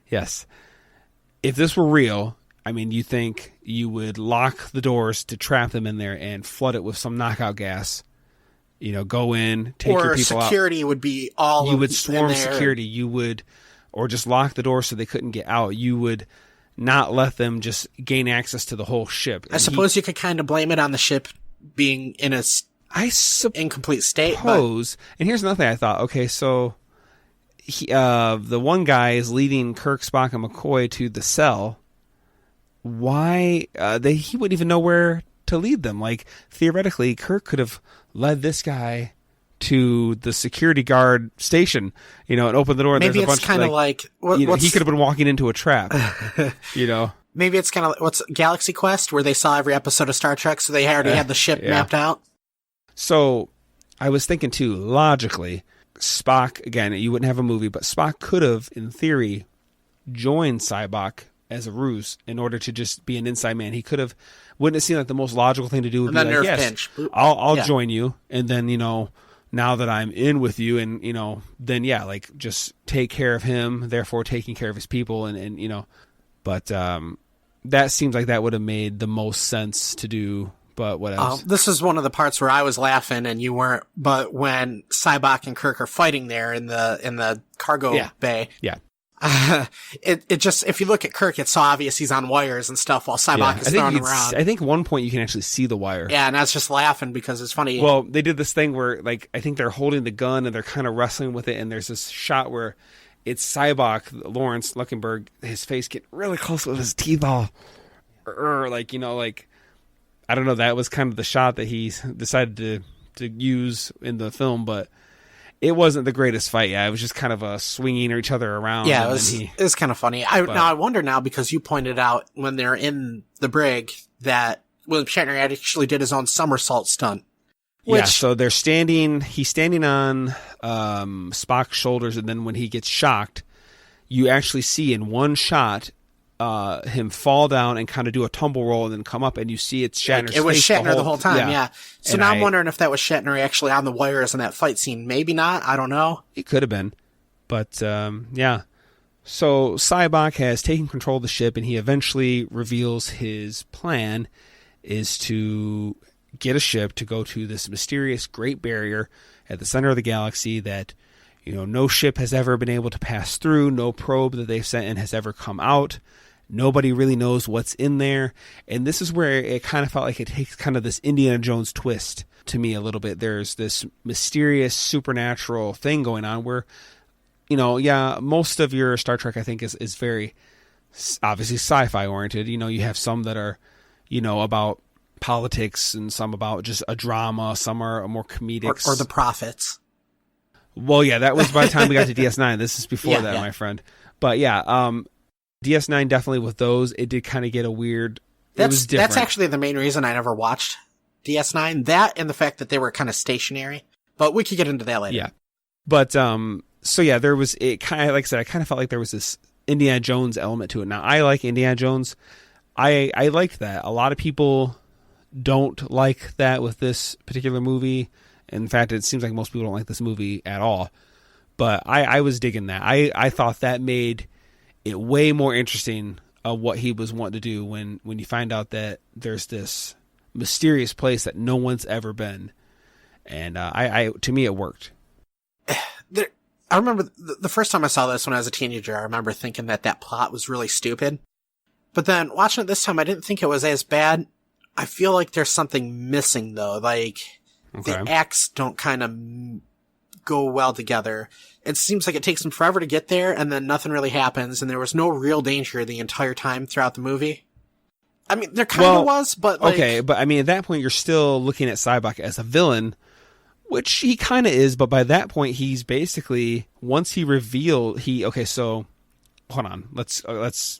Yes. if this were real, I mean, you think you would lock the doors to trap them in there and flood it with some knockout gas. Go in, take your people out. Or security would be all You would swarm in there. security. You would, or just lock the door so they couldn't get out. You would not let them just gain access to the whole ship. I suppose you could kind of blame it on the ship being in a incomplete state. Suppose. And here's another thing I thought. Okay, so the one guy is leading Kirk, Spock, and McCoy to the cell. Why he wouldn't even know where to lead them? Like, theoretically, Kirk could have led this guy to the security guard station, and open the door. And maybe there's a it's bunch kind of he could have been walking into a trap. Maybe it's kind of what's Galaxy Quest, where they saw every episode of Star Trek, so they already had the ship mapped out. So I was thinking too, logically, Spock, again, you wouldn't have a movie, but Spock could have, in theory, joined Sybok as a ruse in order to just be an inside man. He could have, wouldn't it seem like the most logical thing to do would be like, yes, pinch. I'll join you, and then, now that I'm in with you, and, then, just take care of him, therefore taking care of his people, and but that seems like that would have made the most sense to do, but whatever. This is one of the parts where I was laughing and you weren't, but when Sybok and Kirk are fighting there in the cargo bay. Yeah. It just, if you look at Kirk, it's so obvious he's on wires and stuff while Sybok is throwing him around. I think at one point you can actually see the wire. Yeah, and I was just laughing because it's funny. Well, they did this thing where, I think they're holding the gun and they're kind of wrestling with it, and there's this shot where it's Sybok, Lawrence Luckenberg, his face getting really close with his teeth all, I don't know, that was kind of the shot that he decided to use in the film, but it wasn't the greatest fight. Yeah, it was just kind of a swinging each other around. Yeah, it was kind of funny. I wonder now, because you pointed out when they're in the brig that William Shatner actually did his own somersault stunt. So he's standing on Spock's shoulders, and then when he gets shocked, you actually see in one shot him fall down and kind of do a tumble roll and then come up, and you see it's Shatner's it was face Shatner the whole time, yeah. So and now I'm wondering if that was Shatner actually on the wires in that fight scene. Maybe not. I don't know. It could have been. But, yeah. So Sybok has taken control of the ship, and he eventually reveals his plan is to get a ship to go to this mysterious Great Barrier at the center of the galaxy that, no ship has ever been able to pass through. No probe that they've sent in has ever come out. Nobody really knows what's in there. And this is where it kind of felt like it takes kind of this Indiana Jones twist to me a little bit. There's this mysterious supernatural thing going on where, most of your Star Trek, I think, is very obviously sci-fi oriented. You have some that are, about politics, and some about just a drama. Some are more comedic. Or the prophets. Well, yeah, that was by the time we got to DS9. This is before that, my friend. But yeah, DS9 definitely with those, it did kind of get a weird. It was different. That's actually the main reason I never watched DS9. That and the fact that they were kind of stationary. But we could get into that later. Yeah. But so yeah, there was, it kind of, like I said, I kind of felt like there was this Indiana Jones element to it. Now, I like Indiana Jones. I liked that. A lot of people don't like that with this particular movie. In fact, it seems like most people don't like this movie at all. But I was digging that. I thought that made it way more interesting of what he was wanting to do when you find out that there's this mysterious place that no one's ever been. And to me, it worked. I remember the first time I saw this when I was a teenager, I remember thinking that plot was really stupid. But then watching it this time, I didn't think it was as bad. I feel like there's something missing, though. Like, the acts don't kind of go well together. It seems like it takes them forever to get there, and then nothing really happens, and there was no real danger the entire time throughout the movie. I mean, there kind of was, but like... Okay, but I mean, at that point, you're still looking at Sybok as a villain, which he kind of is, but by that point, he's basically... Once he revealed... Okay, so... Hold on. Let's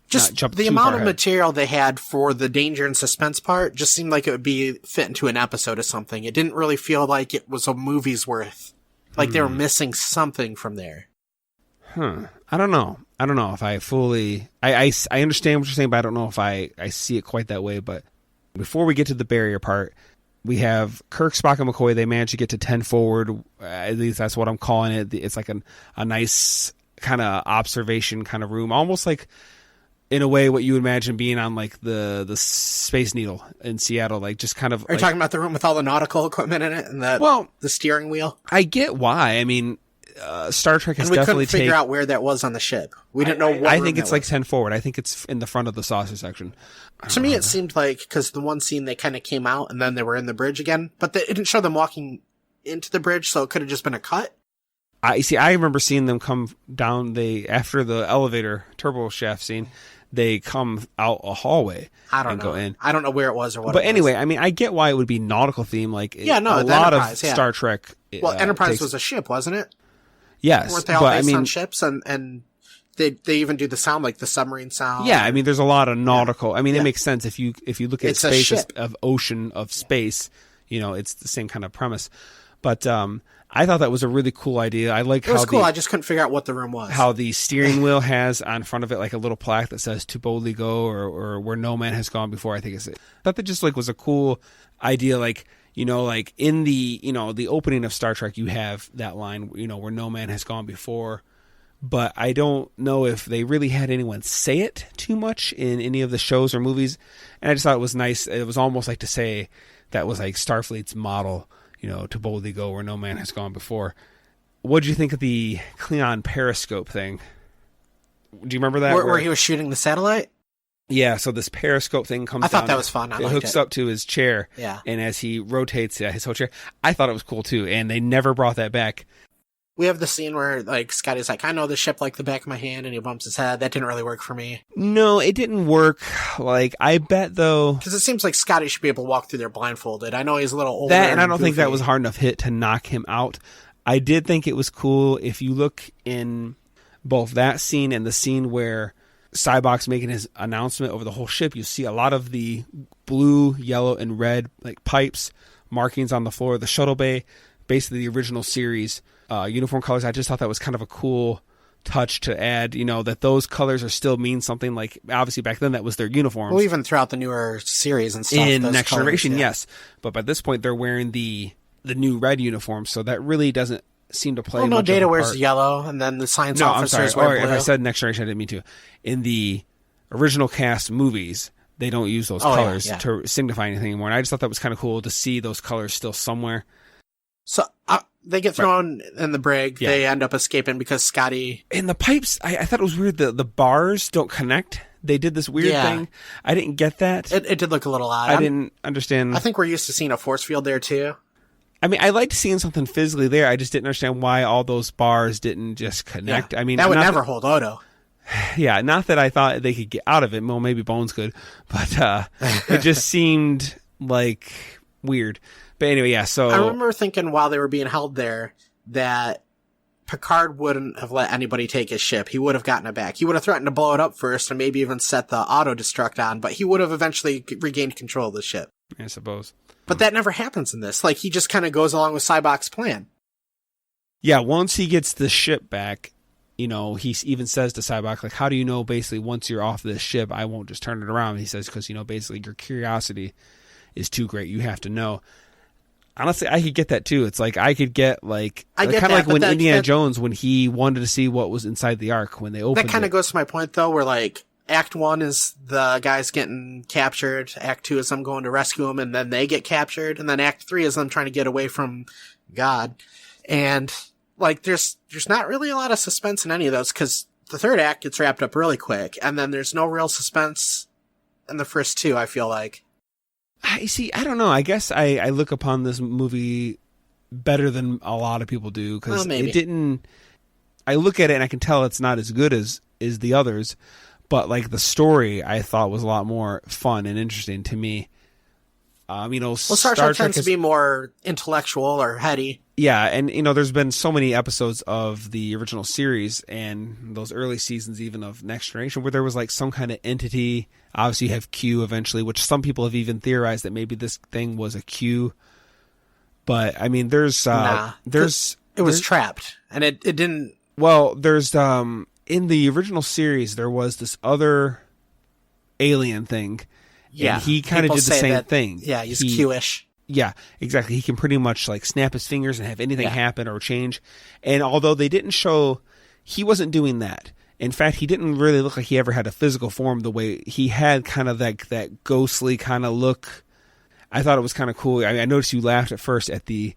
just not jump the too amount far of ahead. Material they had for the danger and suspense part just seemed like it would be fit into an episode of something. It didn't really feel like it was a movie's worth. Like they were missing something from there. I don't know if I fully... I understand what you're saying, but I don't know if I see it quite that way. But before we get to the barrier part, we have Kirk, Spock, and McCoy. They managed to get to 10 forward. At least that's what I'm calling it. It's like a nice... kind of observation kind of room, almost like in a way what you would imagine being on like the Space Needle in Seattle, like just kind of. Are you talking about the room with all the nautical equipment in it and the steering wheel? I get why. I mean, Star Trek has and we definitely couldn't figure out where that was on the ship. We didn't know. I think it's like 10 forward. I think it's in the front of the saucer section. To me, it seemed like because the one scene they kind of came out and then they were in the bridge again, but it didn't show them walking into the bridge, so it could have just been a cut. I remember seeing them come down. After the elevator turbo shaft scene, they come out a hallway. Go in. I don't know where it was or what. But anyway, I mean, I get why it would be nautical theme. Like a lot of Star Trek. Well, Enterprise was a ship, wasn't it? Yes, weren't they all based on ships and they even do the sound like the submarine sound? Yeah, I mean, there's a lot of nautical. I mean, it makes sense if you look at it's space of ocean of space. It's the same kind of premise. But I thought that was a really cool idea. I like how it was cool. I just couldn't figure out what the room was. How the steering wheel has on front of it like a little plaque that says "To boldly go" or "Where no man has gone before." I think I thought that just like was a cool idea. Like like in the the opening of Star Trek, you have that line "Where no man has gone before." But I don't know if they really had anyone say it too much in any of the shows or movies. And I just thought it was nice. It was almost like to say that was like Starfleet's model. To boldly go where no man has gone before. What did you think of the Klingon periscope thing? Do you remember that? Where he was shooting the satellite? Yeah, so this periscope thing comes down. I thought that was fun. It hooks up to his chair. Yeah. And as he rotates his whole chair, I thought it was cool too. And they never brought that back. We have the scene where like Scotty's like, I know the ship like the back of my hand, and he bumps his head. That didn't really work for me. No, it didn't work. Like, I bet though. Because it seems like Scotty should be able to walk through there blindfolded. I know he's a little older. And I don't think that was a hard enough hit to knock him out. I did think it was cool. If you look in both that scene and the scene where Cybok's making his announcement over the whole ship, you see a lot of the blue, yellow, and red like pipes, markings on the floor of the shuttle bay, basically the original series. Uniform colors. I just thought that was kind of a cool touch to add, that those colors are still mean something. Like obviously back then that was their uniforms. Well, even throughout the newer series and stuff. In Next Generation, yes. But by this point they're wearing the new red uniform, so that really doesn't seem to play much of a part. Data wears yellow, and then the science officers wear blue. If I said Next Generation, I didn't mean to. In the original cast movies, they don't use those colors to signify anything anymore. And I just thought that was kind of cool to see those colors still somewhere. So they get thrown in the brig. Yeah. They end up escaping because Scotty... And the pipes, I thought it was weird. The bars don't connect. They did this weird thing. I didn't get that. It did look a little odd. I didn't understand. I think we're used to seeing a force field there too. I mean, I liked seeing something physically there. I just didn't understand why all those bars didn't just connect. Yeah. I mean, that would never hold Odo. Yeah, not that I thought they could get out of it. Well, maybe Bones could. But it just seemed like weird. But anyway, yeah, so... I remember thinking while they were being held there that Picard wouldn't have let anybody take his ship. He would have gotten it back. He would have threatened to blow it up first and maybe even set the auto-destruct on, but he would have eventually regained control of the ship. I suppose. But that never happens in this. Like, he just kind of goes along with Cybok's plan. Yeah, once he gets the ship back, he even says to Cybok, like, how do you know, basically, once you're off this ship, I won't just turn it around? He says, because, basically, your curiosity is too great. You have to know. Honestly, I could get that too. It's like I could get like kind of like when Indiana Jones, when he wanted to see what was inside the Ark when they opened. That kind of goes to my point though, where like Act 1 is the guys getting captured, Act 2 is them going to rescue them, and then they get captured, and then Act 3 is them trying to get away from God. And like there's not really a lot of suspense in any of those because the third act gets wrapped up really quick, and then there's no real suspense in the first two. I feel like. I don't know. I guess I look upon this movie better than a lot of people do because it didn't. I look at it and I can tell it's not as good as the others, but like the story I thought was a lot more fun and interesting to me. Star Trek tends to be more intellectual or heady. Yeah, and there's been so many episodes of the original series and those early seasons even of Next Generation where there was like some kind of entity. Obviously you have Q eventually, which some people have even theorized that maybe this thing was a Q. But I mean it was trapped and it didn't. Well, there's in the original series there was this other alien thing. Yeah, and he kind of did the same thing. Yeah, he's Q-ish. Yeah, exactly. He can pretty much like snap his fingers and have anything happen or change. And although they didn't show, he wasn't doing that. In fact, he didn't really look like he ever had a physical form the way he had kind of that ghostly kind of look. I thought it was kind of cool. I noticed you laughed at first at the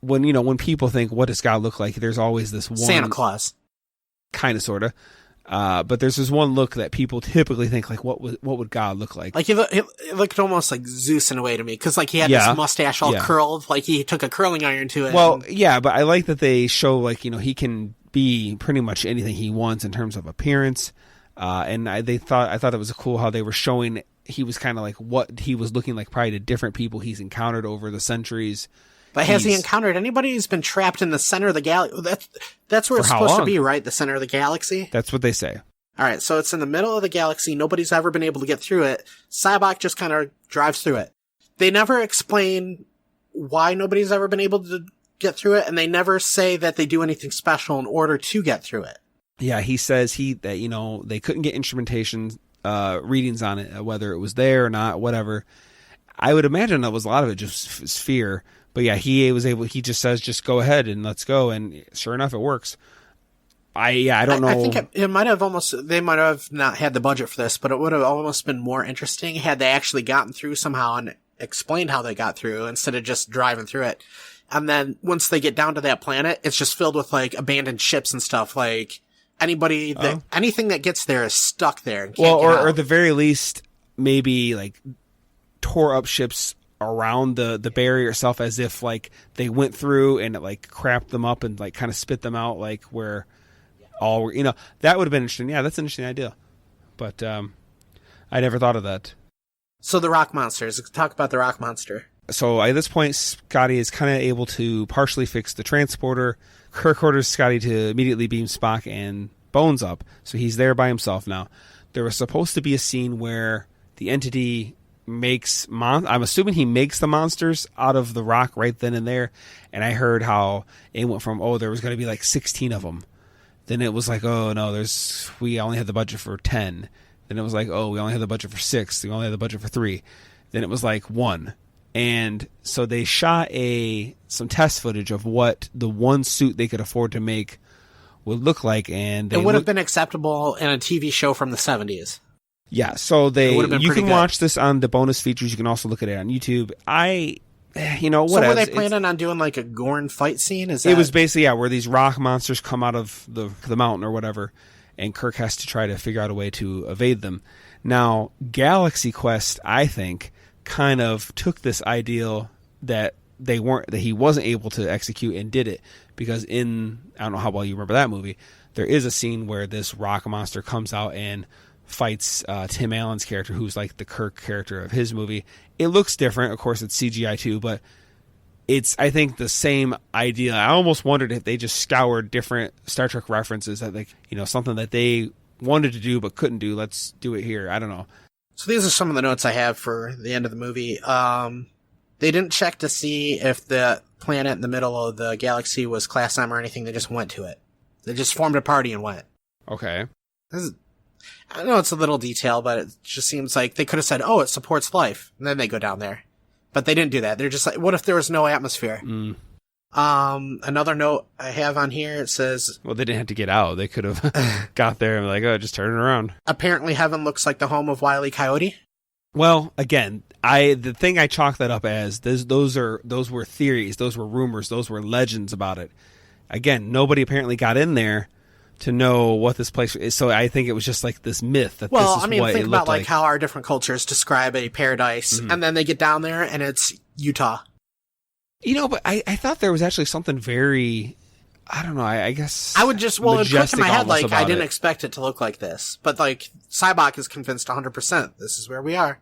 when people think, what does God look like? There's always this one Santa Claus. Kind of, sort of. But there's this one look that people typically think, like, what would God look like? Like, he looked almost like Zeus in a way to me, because, like, he had this mustache all curled, like he took a curling iron to it. Well, yeah, but I like that they show, like, he can be pretty much anything he wants in terms of appearance. And I thought it was cool how they were showing he was kind of like what he was looking like probably to different people he's encountered over the centuries. But has he encountered anybody who's been trapped in the center of the galaxy? That's where it's supposed to be, right? The center of the galaxy? That's what they say. All right, so it's in the middle of the galaxy. Nobody's ever been able to get through it. Cybok just kind of drives through it. They never explain why nobody's ever been able to get through it, and they never say that they do anything special in order to get through it. Yeah, he says that they couldn't get instrumentation readings on it, whether it was there or not, whatever. I would imagine that was a lot of it just fear. But yeah, he just says, just go ahead and let's go. And sure enough, it works. I don't know. I think it might have they might have not had the budget for this, but it would have almost been more interesting had they actually gotten through somehow and explained how they got through instead of just driving through it. And then once they get down to that planet, it's just filled with like abandoned ships and stuff. Like anything that gets there is stuck there. And can't get out. Or at the very least, maybe like tore up ships around the barrier itself, as if like they went through and it like crapped them up and like kind of spit them out, like where all that would have been interesting. Yeah, that's an interesting idea, but I never thought of that. So the rock monsters. Let's talk about the rock monster. So at this point, Scotty is kind of able to partially fix the transporter. Kirk orders Scotty to immediately beam Spock and Bones up, so he's there by himself now. There was supposed to be a scene where the entity I'm assuming he makes the monsters out of the rock right then and there. And I heard how it went from, there was going to be like 16 of them. Then it was like, oh no, we only had the budget for 10. Then it was like, we only had the budget for 6. We only had the budget for 3. Then it was like 1. And so they shot some test footage of what the one suit they could afford to make would look like. And it would have been acceptable in a TV show from the 70s. Yeah, so you can watch this on the bonus features. You can also look at it on YouTube. So were they planning on doing like a Gorn fight scene? It was basically, where these rock monsters come out of the mountain or whatever, and Kirk has to try to figure out a way to evade them. Now, Galaxy Quest, I think, kind of took this ideal that he wasn't able to execute and did it, because I don't know how well you remember that movie, there is a scene where this rock monster comes out and fights Tim Allen's character, who's like the Kirk character of his movie. It looks different, of course it's CGI too, but it's, I think, the same idea. I almost wondered if they just scoured different Star Trek references, that something that they wanted to do but couldn't do, let's do it here. I don't know. So these are some of the notes I have for the end of the movie. They didn't check to see if the planet in the middle of the galaxy was Class M or anything. They just went to it. They just formed a party and went. Okay. I know it's a little detail, but it just seems like they could have said, it supports life. And then they go down there. But they didn't do that. They're just like, what if there was no atmosphere? Another note I have on here, it says... Well, they didn't have to get out. They could have got there and be like, just turn it around. Apparently heaven looks like the home of Wile E. Coyote. Well, again, the thing I chalk that up as, those were theories, those were rumors, those were legends about it. Again, nobody apparently got in there to know what this place is. So I think it was just like this myth that this is what it looked like. Think about like how our different cultures describe a paradise, and then they get down there and it's Utah. But I thought there was actually something very, I don't know, I guess I would just, it clicked in my head like I didn't expect it to look like this. But like Cybok is convinced 100% this is where we are.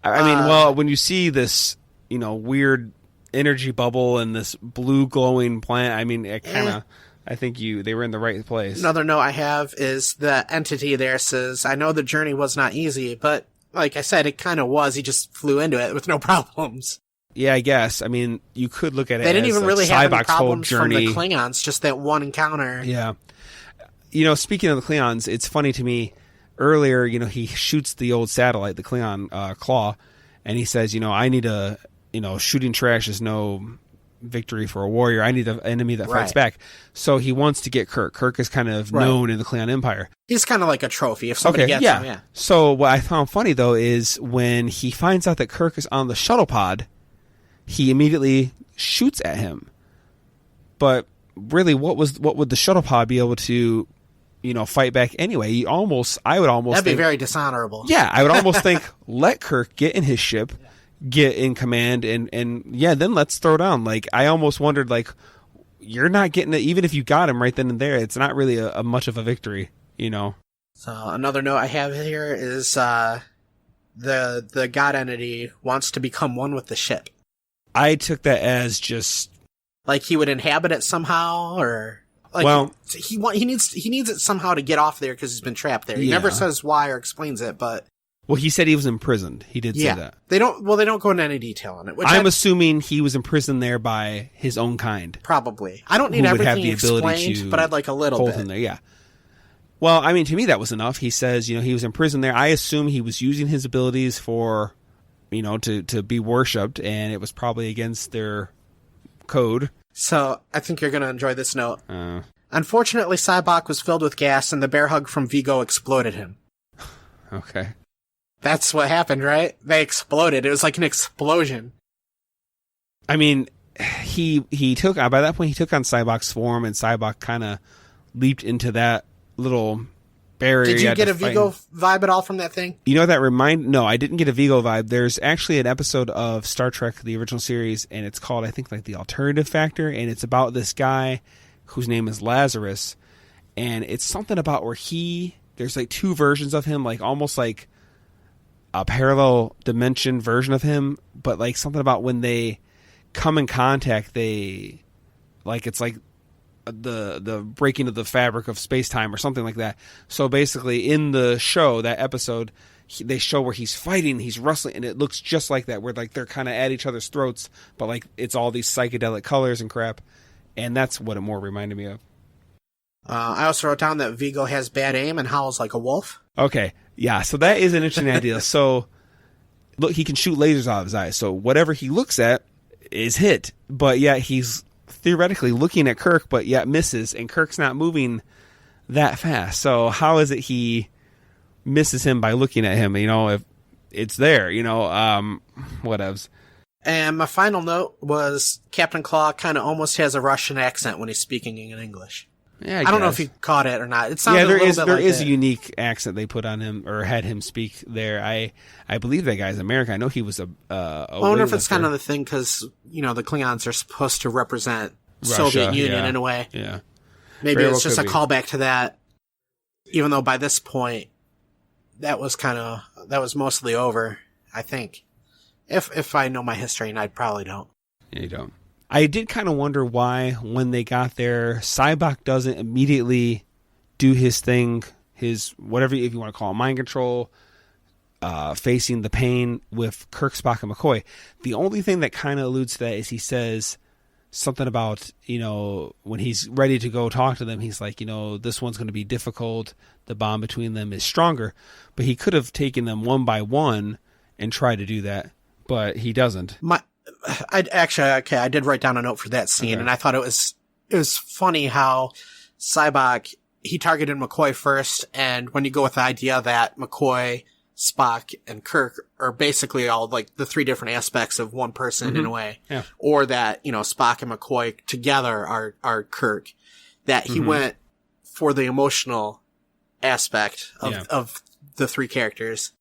I mean, when you see this, weird energy bubble and this blue glowing plant, I mean, it kind of... I think they were in the right place. Another note I have is the entity there says, I know the journey was not easy, but like I said, it kind of was. He just flew into it with no problems. Yeah, I guess. I mean, you could look at it They didn't even really have any problems from the Klingons, just that one encounter. Yeah. Speaking of the Klingons, it's funny to me, earlier, he shoots the old satellite, the Klingon Claw, and he says, I need shooting trash is no victory for a warrior. I need an enemy that fights back. So he wants to get Kirk. Kirk is kind of known in the Klingon Empire. He's kind of like a trophy if somebody gets him. Yeah. So what I found funny though is when he finds out that Kirk is on the shuttle pod, he immediately shoots at him. But really, what would the shuttle pod be able to, fight back anyway? I would almost that'd be very dishonorable. Yeah, I would almost think let Kirk get in his ship, get in command, and then let's throw down. Like I almost wondered, like you're not getting it, even if you got him right then and there. It's not really a much of a victory, So another note I have here is the god entity wants to become one with the ship. I took that as just like he would inhabit it somehow, or like he needs it somehow to get off there because he's been trapped there. He never says why or explains it, but he said he was imprisoned. He did say that. They don't go into any detail on it. Which I'm assuming he was imprisoned there by his own kind. Probably. I don't need everything explained, but I'd like a little bit. Him there, yeah. Well, I mean, to me that was enough. He says, he was imprisoned there. I assume he was using his abilities for, to be worshipped, and it was probably against their code. So I think you're going to enjoy this note. Unfortunately, Sybok was filled with gas, and the bear hug from Vigo exploded him. Okay. That's what happened, right? They exploded. It was like an explosion. I mean, he took by that point he took on Sybok's form, and Sybok kind of leaped into that little barrier. Did you get a Vigo vibe at all from that thing? No, I didn't get a Vigo vibe. There's actually an episode of Star Trek, the original series, and it's called, I think, like The Alternative Factor, and it's about this guy whose name is Lazarus, and it's something about where there's like two versions of him, like almost like a parallel dimension version of him, but like something about when they come in contact, it's like the breaking of the fabric of space-time or something like that. So basically in the show, that episode, they show where he's fighting, he's wrestling, and it looks just like that, where like they're kind of at each other's throats, but like it's all these psychedelic colors and crap, and that's what it more reminded me of. I also wrote down that Vigo has bad aim and howls like a wolf. Okay, yeah, so that is an interesting idea. So look, he can shoot lasers out of his eyes, so whatever he looks at is hit, but yeah, he's theoretically looking at Kirk, but yet misses, and Kirk's not moving that fast. So how is it he misses him by looking at him? If it's there, whatevs. And my final note was Captain Claw kind of almost has a Russian accent when he's speaking in English. Yeah, I don't know if he caught it or not. It sounded a little bit like there is a unique accent they put on him or had him speak there. I believe that guy's American. I know he was a I wonder if it's kind of the thing because, the Klingons are supposed to represent Russia, Soviet Union in a way. Yeah. Maybe it's just a callback to that, even though by this point, that was mostly over, I think. If I know my history, and I probably don't. Yeah, you don't. I did kind of wonder why, when they got there, Sybok doesn't immediately do his thing, his whatever, if you want to call it, mind control, facing the pain with Kirk, Spock, and McCoy. The only thing that kind of alludes to that is he says something about, when he's ready to go talk to them, he's like, this one's going to be difficult. The bond between them is stronger. But he could have taken them one by one and tried to do that, but he doesn't. I did write down a note for that scene, and I thought it was funny how Sybok, he targeted McCoy first, and when you go with the idea that McCoy, Spock, and Kirk are basically all like the three different aspects of one person in a way, or that, Spock and McCoy together are Kirk, that he went for the emotional aspect of the three characters.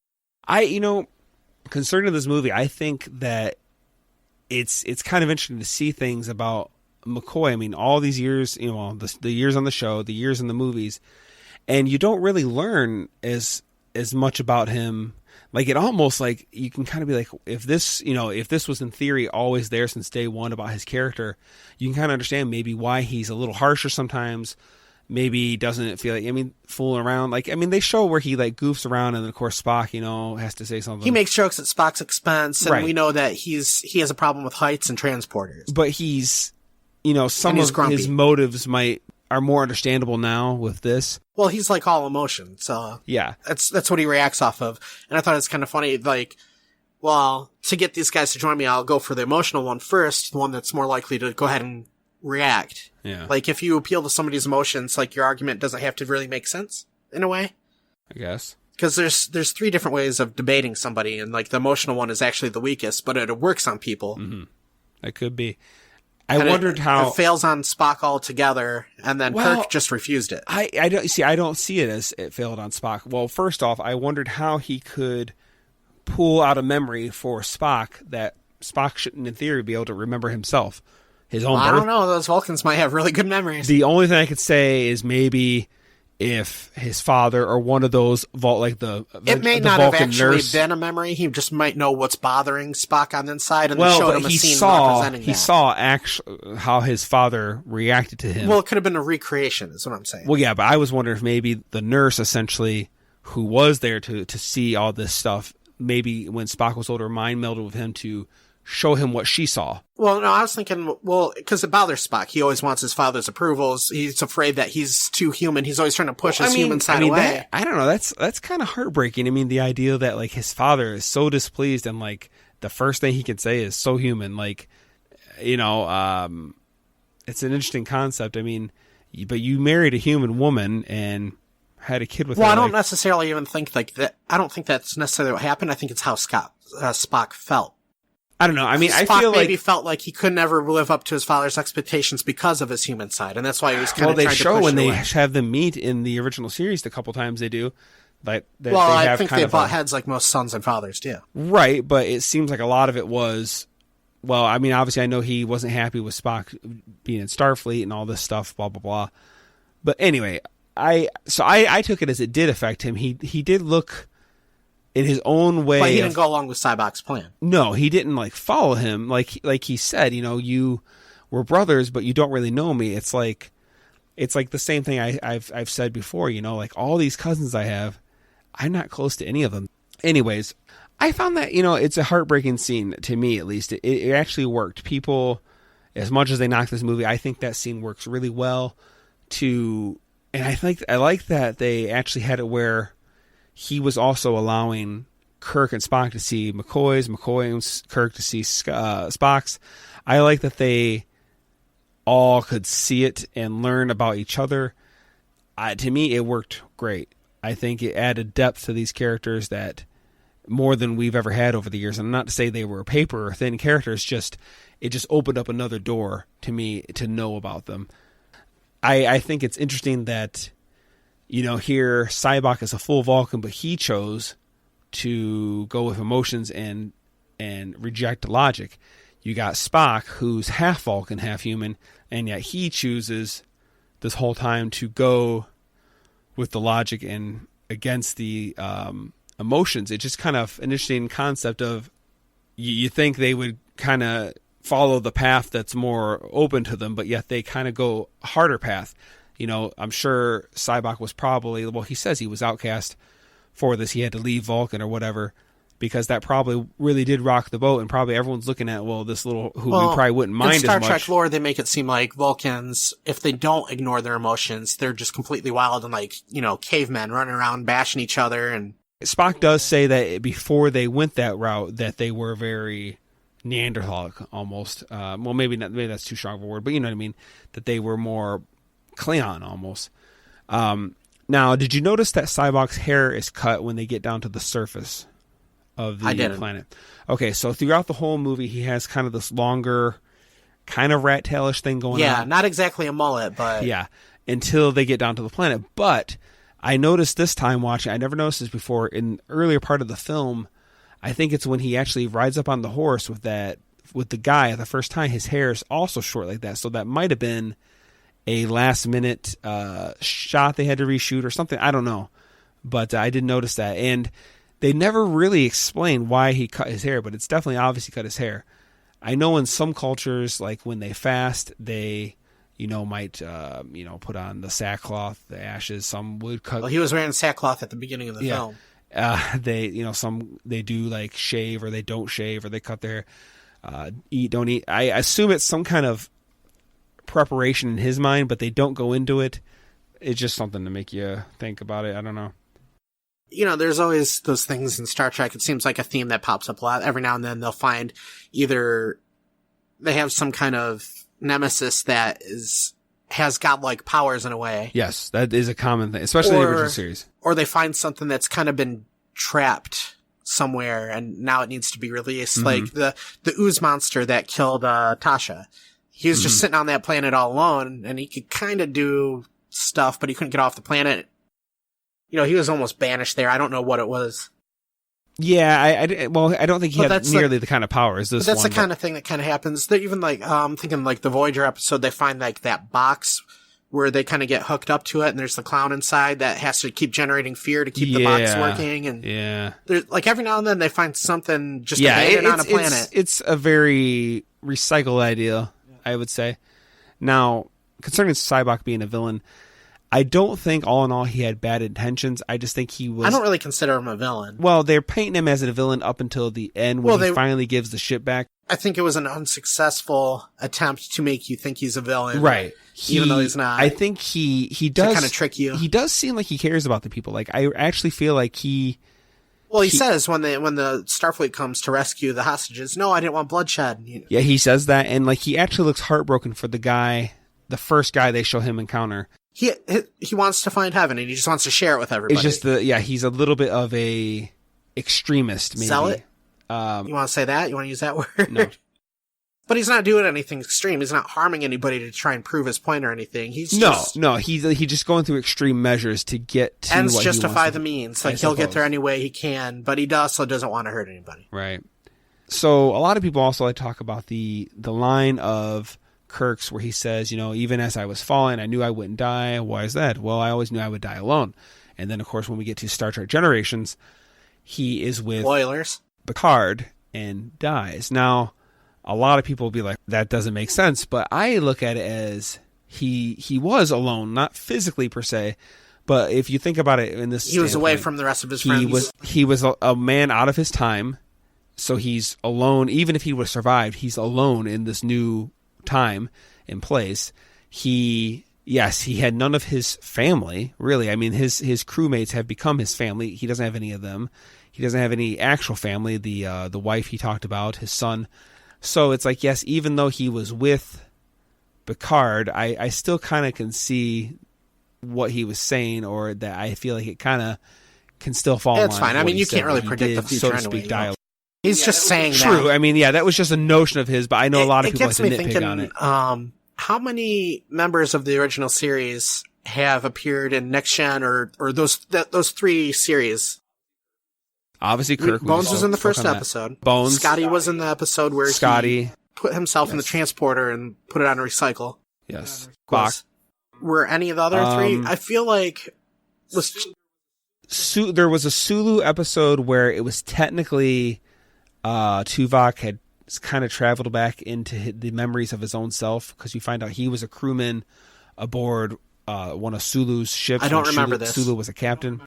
Concerning this movie, I think that it's kind of interesting to see things about McCoy. I mean, all these years, the years on the show, the years in the movies, and you don't really learn as much about him. Like, it almost like you can kind of be like, if this was in theory always there since day one about his character, you can kind of understand maybe why he's a little harsher sometimes. Maybe doesn't feel like, fooling around. Like, they show where he like goofs around, and then of course Spock, has to say something. He makes jokes at Spock's expense, and we know that he has a problem with heights and transporters. But he's, some of his motives are more understandable now with this. Well, he's like all emotion, so yeah, that's what he reacts off of. And I thought it's kind of funny, like well, to get these guys to join me, I'll go for the emotional one first, the one that's more likely to go ahead and react. Yeah. Like, if you appeal to somebody's emotions, like, your argument doesn't have to really make sense, in a way. I guess. Because there's 3 different ways of debating somebody, and, like, the emotional one is actually the weakest, but it works on people. Mm-hmm. That could be. I wondered how it fails on Spock altogether, and then Kirk just refused it. I don't see it as it failed on Spock. Well, first off, I wondered how he could pull out a memory for Spock that Spock shouldn't, in theory, be able to remember himself, his own birth. I don't know. Those Vulcans might have really good memories. The only thing I could say is maybe if his father or one of those it may not have actually been a memory. He just might know what's bothering Spock on the inside, and they showed him a scene representing that. He saw actually how his father reacted to him. Well, it could have been a recreation, is what I'm saying. Well, yeah, but I was wondering if maybe the nurse, essentially, who was there to see all this stuff, maybe when Spock was older, mind melded with him to show him what she saw. Well, no, I was thinking, because it bothers Spock. He always wants his father's approvals. He's afraid that he's too human. He's always trying to push his human side away. I don't know. That's kind of heartbreaking. I mean, the idea that, like, his father is so displeased and, like, the first thing he can say is so human. Like, it's an interesting concept. I mean, but you married a human woman and had a kid with her. Well, I don't necessarily even think like that. I don't think that's necessarily what happened. I think it's how Spock felt. I don't know. I mean, Spock I feel maybe felt like he could never live up to his father's expectations because of his human side, and that's why he was kind of trying to push it away. Well, they show when they have them meet in the original series a couple times. They do. I think they butt heads like most sons and fathers do. Right, but it seems like a lot of it was. Well, I mean, obviously, I know he wasn't happy with Spock being in Starfleet and all this stuff, blah blah blah. But anyway, I took it as it did affect him. He did look in his own way. But he didn't go along with Cybok's plan. No, he didn't like follow him. Like he said, you were brothers, but you don't really know me. It's like the same thing I've said before. Like all these cousins I have, I'm not close to any of them. Anyways, I found that it's a heartbreaking scene to me, at least. It actually worked. People, as much as they knock this movie, I think that scene works really well. And I like that they actually had it where he was also allowing Kirk and Spock to see McCoy and Kirk to see Spock's. I like that they all could see it and learn about each other. To me, it worked great. I think it added depth to these characters that more than we've ever had over the years. And not to say they were paper or thin characters, it just opened up another door to me to know about them. I think it's interesting that here Cybok is a full Vulcan, but he chose to go with emotions and reject logic. You got Spock, who's half Vulcan, half human, and yet he chooses this whole time to go with the logic and against the emotions. It's just kind of an interesting concept of you think they would kind of follow the path that's more open to them, but yet they kind of go a harder path. I'm sure Cybok was probably, he says he was outcast for this. He had to leave Vulcan or whatever, because that probably really did rock the boat, and probably everyone's looking at, this little, who we probably wouldn't mind as much. In Star Trek lore, they make it seem like Vulcans, if they don't ignore their emotions, they're just completely wild and cavemen running around bashing each other. And Spock does say that before they went that route, that they were very Neanderthal almost. Maybe that's too strong of a word, but you know what I mean? That they were more Klingon almost. Now, did you notice that Cybok's hair is cut when they get down to the surface of the planet? Okay, so throughout the whole movie, he has kind of this longer, kind of rat tailish thing going on. Yeah, not exactly a mullet, but yeah, until they get down to the planet. But I noticed this time watching, I never noticed this before, in the earlier part of the film, I think it's when he actually rides up on the horse with the guy the first time, his hair is also short like that. So that might have been a last minute shot they had to reshoot or something. I don't know. But I did notice that. And they never really explain why he cut his hair, but it's definitely obvious he cut his hair. I know in some cultures, like when they fast, they might put on the sackcloth, the ashes. Some would cut. Well, he was wearing sackcloth at the beginning of the film. Some they do like shave, or they don't shave, or they cut their eat, don't eat. I assume it's some kind of preparation in his mind, but they don't go into it. It's just something to make you think about it. I don't know. There's always those things in Star Trek. It seems like a theme that pops up a lot. Every now and then they'll find either they have some kind of nemesis that has godlike powers in a way. Yes, that is a common thing, especially in the original series. Or they find something that's kind of been trapped somewhere and now it needs to be released. Like the ooze monster that killed Tasha. He was just sitting on that planet all alone and he could kind of do stuff, but he couldn't get off the planet. He was almost banished there. I don't know what it was. Yeah, I don't think he had nearly the kind of power as this one. That's the kind of thing that kind of happens. They're even I'm thinking like the Voyager episode, they find like that box where they kind of get hooked up to it and there's the clown inside that has to keep generating fear to keep the box working. And there's like every now and then they find something just abandoned on a planet. It's a very recycled idea, I would say. Now, concerning Sybok being a villain, I don't think all in all he had bad intentions. I just think he was... I don't really consider him a villain. Well, they're painting him as a villain up until the end when he finally gives the ship back. I think it was an unsuccessful attempt to make you think he's a villain. Right. Even though he's not. I think he does... To kind of trick you. He does seem like he cares about the people. Like, I actually feel like he... Well, he says when the Starfleet comes to rescue the hostages, no, I didn't want bloodshed. Yeah, he says that, and like he actually looks heartbroken for the first guy they show him encounter. He wants to find heaven and he just wants to share it with everybody. It's just he's a little bit of a extremist, maybe. Zealot? You want to say that? You want to use that word? No. But he's not doing anything extreme. He's not harming anybody to try and prove his point or anything. He's he's just going through extreme measures to get to ends what justify he wants the means. Like he'll get there any way he can, but he also doesn't want to hurt anybody. Right. So a lot of people also like to talk about the line of Kirk's where he says, even as I was falling, I knew I wouldn't die. Why is that? Well, I always knew I would die alone. And then, of course, when we get to Star Trek Generations, he is with Boilers. Picard and dies. Now, a lot of people will be like, that doesn't make sense. But I look at it as he was alone, not physically per se. But if you think about it in this he was away from the rest of his friends. He was a man out of his time. So he's alone. Even if he would have survived, he's alone in this new time and place. He had none of his family, really. I mean, his crewmates have become his family. He doesn't have any of them. He doesn't have any actual family. The wife he talked about, his son. So it's like, yes, even though he was with Picard, I still kind of can see what he was saying, or that I feel like it kind of can still fall in line. It's fine. I mean, you can't really predict the future, so to speak, dialogue. He's just saying that. True. I mean, that was just a notion of his, but I know a lot of people like to nitpick on it. How many members of the original series have appeared in Next Gen or those three series? Obviously, Kirk Bones was in the first episode. Bones. Scotty was in the episode where he put himself in the transporter and put it on a recycle. Yes. Spock. Were any of the other three? I feel like there was a Sulu episode where it was technically Tuvok had kind of traveled back into the memories of his own self, because you find out he was a crewman aboard one of Sulu's ships. I don't remember this. Sulu was a captain.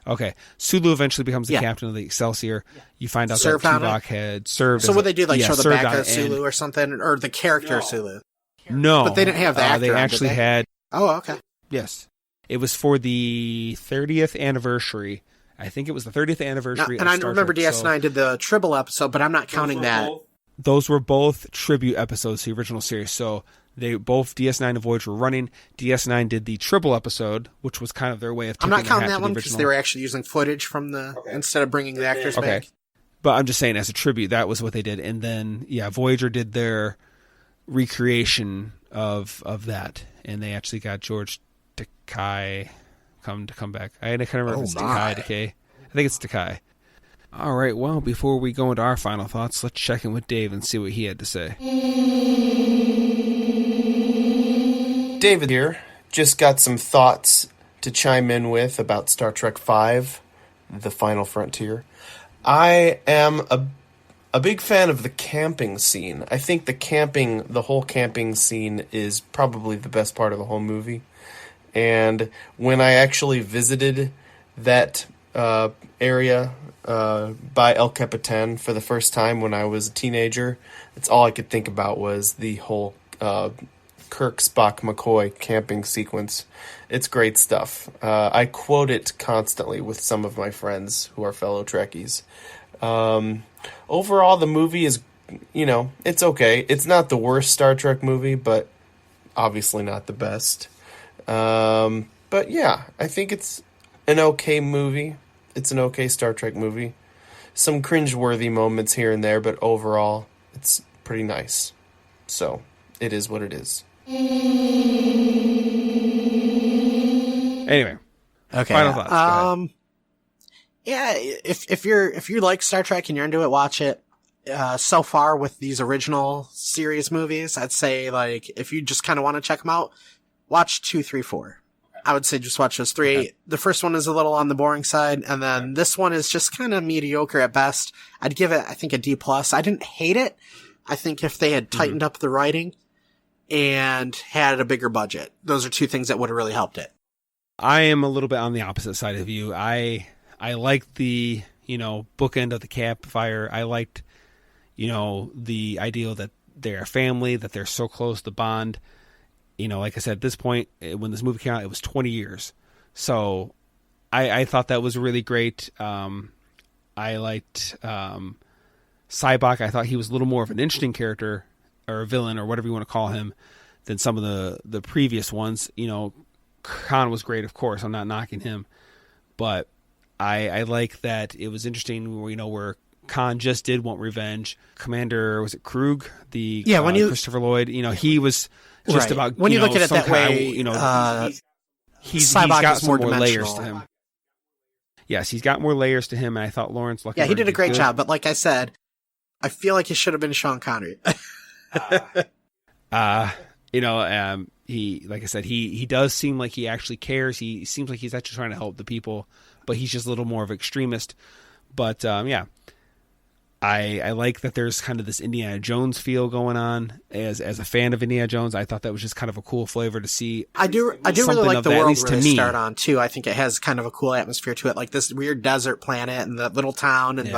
Okay. Sulu eventually becomes the captain of the Excelsior. You find out that Tuvok had served. So would they do, like, show the back of Sulu or something? Or the character Sulu? No. But they didn't have the actor. They actually had... Oh, okay. Yes. It was for the 30th anniversary. I think it was the 30th anniversary of Star Trek. And I remember DS9 did the Tribble episode, but I'm not counting that. Those were both tribute episodes to the original series. So they both, DS9 and Voyager were running. DS9 did the Tribble episode, which was kind of their way of taking I'm not counting that one because they were actually using footage from instead of bringing the actors back. But I'm just saying, as a tribute, that was what they did. And then, Voyager did their recreation of that. And they actually got George Takei come back. I kind of remember if it's Takei. I think it's Takei. All right, well, before we go into our final thoughts, let's check in with Dave and see what he had to say. David here. Just got some thoughts to chime in with about Star Trek V, The Final Frontier. I am a big fan of the camping scene. I think the whole camping scene is probably the best part of the whole movie. And when I actually visited that area by El Capitan for the first time when I was a teenager, that's all I could think about was the whole Kirk, Spock, McCoy camping sequence. It's great stuff. I quote it constantly with some of my friends who are fellow Trekkies. Overall, the movie is, it's okay. It's not the worst Star Trek movie, but obviously not the best. But yeah, I think it's an okay movie. It's an okay Star Trek movie. Some cringeworthy moments here and there, but overall, it's pretty nice. So, it is what it is. Anyway, Okay. final thoughts. Go ahead. Yeah, if you like Star Trek and you're into it, watch it. So far with these original series movies, I'd say like if you just kind of want to check them out, watch 2, 3, 4. I would say just watch those 3. Okay. The first one is a little on the boring side, and then this one is just kind of mediocre at best. I'd give it, I think, a D+. I didn't hate it. I think if they had tightened up the writing and had a bigger budget, those are 2 things that would have really helped it. I am a little bit on the opposite side of you. I liked the, bookend of the campfire. I liked, the idea that they're a family, that they're so close, the bond. Like I said, at this point, when this movie came out, it was 20 years. So I thought that was really great. I liked Sybok. I thought he was a little more of an interesting character or a villain or whatever you want to call him than some of the previous ones. Khan was great, of course. I'm not knocking him. But I like that it was interesting, where Khan just did want revenge. Commander, was it Krug? Christopher Lloyd, he was just right. about, when you look at it that way, he's got some more dimensional layers to him. Yes, he's got more layers to him, and I thought Lawrence Luckenberg he did a great good. job, but like I said, I feel like it should have been Sean Connery. He, like I said, he does seem like he actually cares. He seems like he's actually trying to help the people, but he's just a little more of an extremist. But I like that there's kind of this Indiana Jones feel going on. As a fan of Indiana Jones, I thought that was just kind of a cool flavor to see. I do really like the that, world where they start on too. I think it has kind of a cool atmosphere to it, like this weird desert planet and the little town, and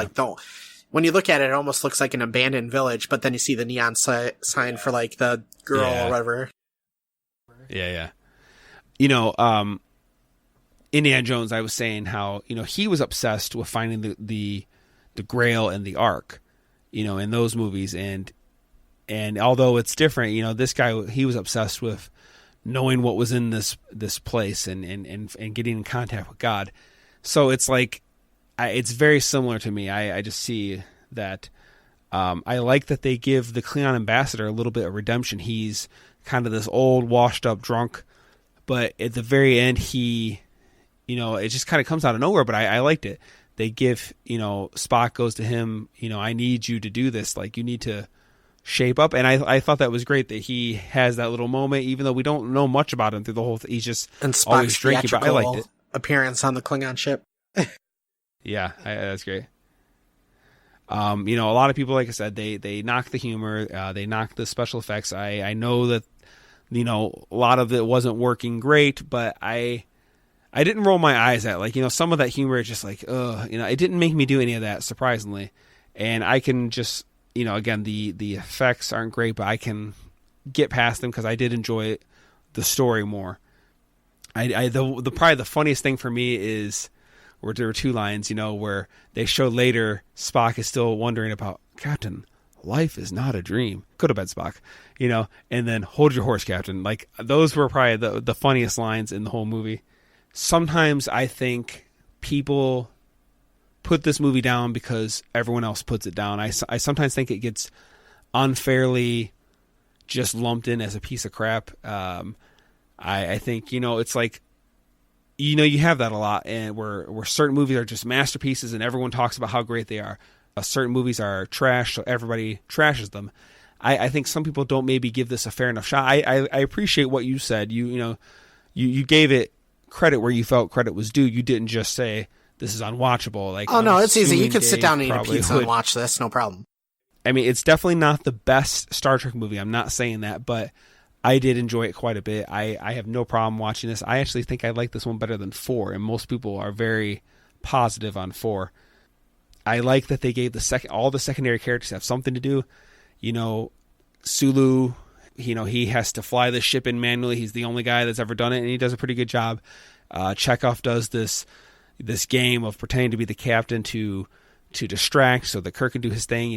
when you look at it, it almost looks like an abandoned village. But then you see the neon sign for like the girl or whatever. Yeah. Indiana Jones, I was saying how, he was obsessed with finding the Grail and the Ark, in those movies. And although it's different, this guy, he was obsessed with knowing what was in this place and getting in contact with God. So it's like, it's very similar to me. I just see that. I like that they give the Klingon ambassador a little bit of redemption. He's kind of this old, washed up drunk, but at the very end, he, it just kind of comes out of nowhere, but I liked it. They give, Spock goes to him, I need you to do this. Like, you need to shape up. And I thought that was great that he has that little moment, even though we don't know much about him through the whole thing. He's just and Spock's always drinking, but I liked it. Appearance on the Klingon ship. Yeah, that's great. A lot of people, like I said, they knock the humor, they knock the special effects. I know that, a lot of it wasn't working great, but I didn't roll my eyes at, like, some of that humor is just like, it didn't make me do any of that, surprisingly. And I can just, again, the effects aren't great, but I can get past them because I did enjoy the story more. Probably the funniest thing for me is where there were 2 lines, where they show later Spock is still wondering about, Captain, life is not a dream. Go to bed, Spock. And then hold your horse, Captain. Like, those were probably the funniest lines in the whole movie. Sometimes I think people put this movie down because everyone else puts it down. I sometimes think it gets unfairly just lumped in as a piece of crap. I think, it's like, you have that a lot, and where certain movies are just masterpieces and everyone talks about how great they are. Certain movies are trash, so everybody trashes them. I think some people don't maybe give this a fair enough shot. I appreciate what you said. You gave it credit where you felt credit was due. You didn't just say this is unwatchable. Like, no, it's easy. You could sit down and eat a pizza and watch this, no problem. I mean, it's definitely not the best Star Trek movie. I'm not saying that, but I did enjoy it quite a bit. I have no problem watching this. I actually think I like this one better than 4, and most people are very positive on 4. I like that they gave all the secondary characters have something to do. Sulu he has to fly the ship in manually. He's the only guy that's ever done it, and he does a pretty good job. Chekhov does this game of pretending to be the captain to distract so that Kirk can do his thing.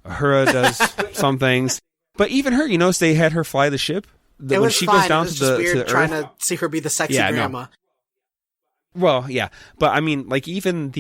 Uhura does some things, but even her, they had her fly the ship. When she goes down to the weird to the trying Earth, to see her be the sexy grandma. No. Well, yeah, but I mean, like even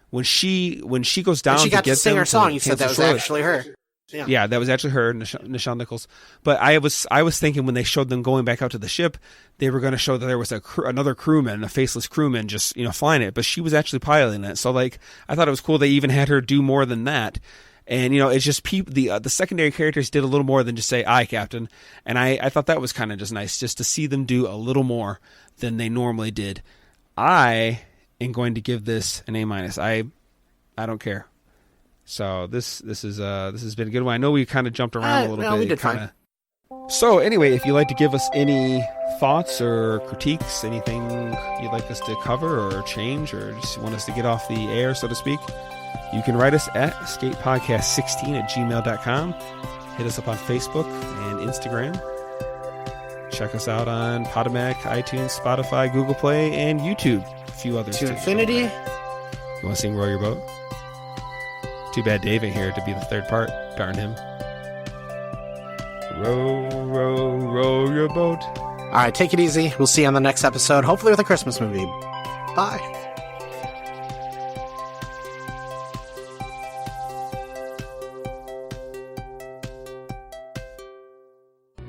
when she goes down, and she got to sing her song. You said that was actually her. Yeah, that was actually her, Nichelle Nichols. But I was thinking when they showed them going back out to the ship, they were going to show that there was another crewman, a faceless crewman, just flying it. But she was actually piloting it. So like, I thought it was cool they even had her do more than that. And it's just the secondary characters did a little more than just say "Aye, Captain," and I thought that was kind of just nice, just to see them do a little more than they normally did. I am going to give this an A-. I don't care. So this has been a good one. I know we kind of jumped around a little bit. We did fine. So anyway, if you'd like to give us any thoughts or critiques, anything you'd like us to cover or change, or just want us to get off the air, so to speak, you can write us at escapepodcast16@gmail.com. Hit us up on Facebook and Instagram. Check us out on Podomatic, iTunes, Spotify, Google Play, and YouTube. A few others To too. infinity. You want to sing Row Your Boat? Too bad Dave ain't here to be the third part. Darn him. Row, row, row your boat. All right, take it easy. We'll see you on the next episode, hopefully with a Christmas movie. Bye.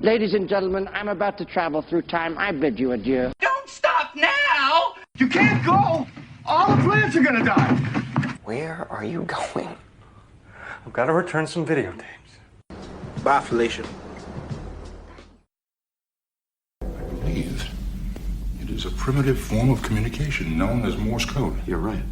Ladies and gentlemen, I'm about to travel through time. I bid you adieu. Don't stop now! You can't go! All the plants are gonna die! Where are you going? I've got to return some videotapes. Bye, Felicia. I believe it is a primitive form of communication known as Morse code. You're right.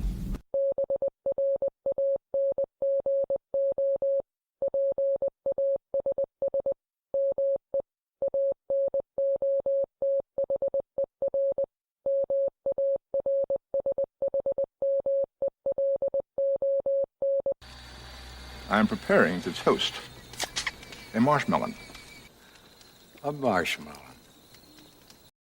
I am preparing to toast a marshmallow. A marshmallow.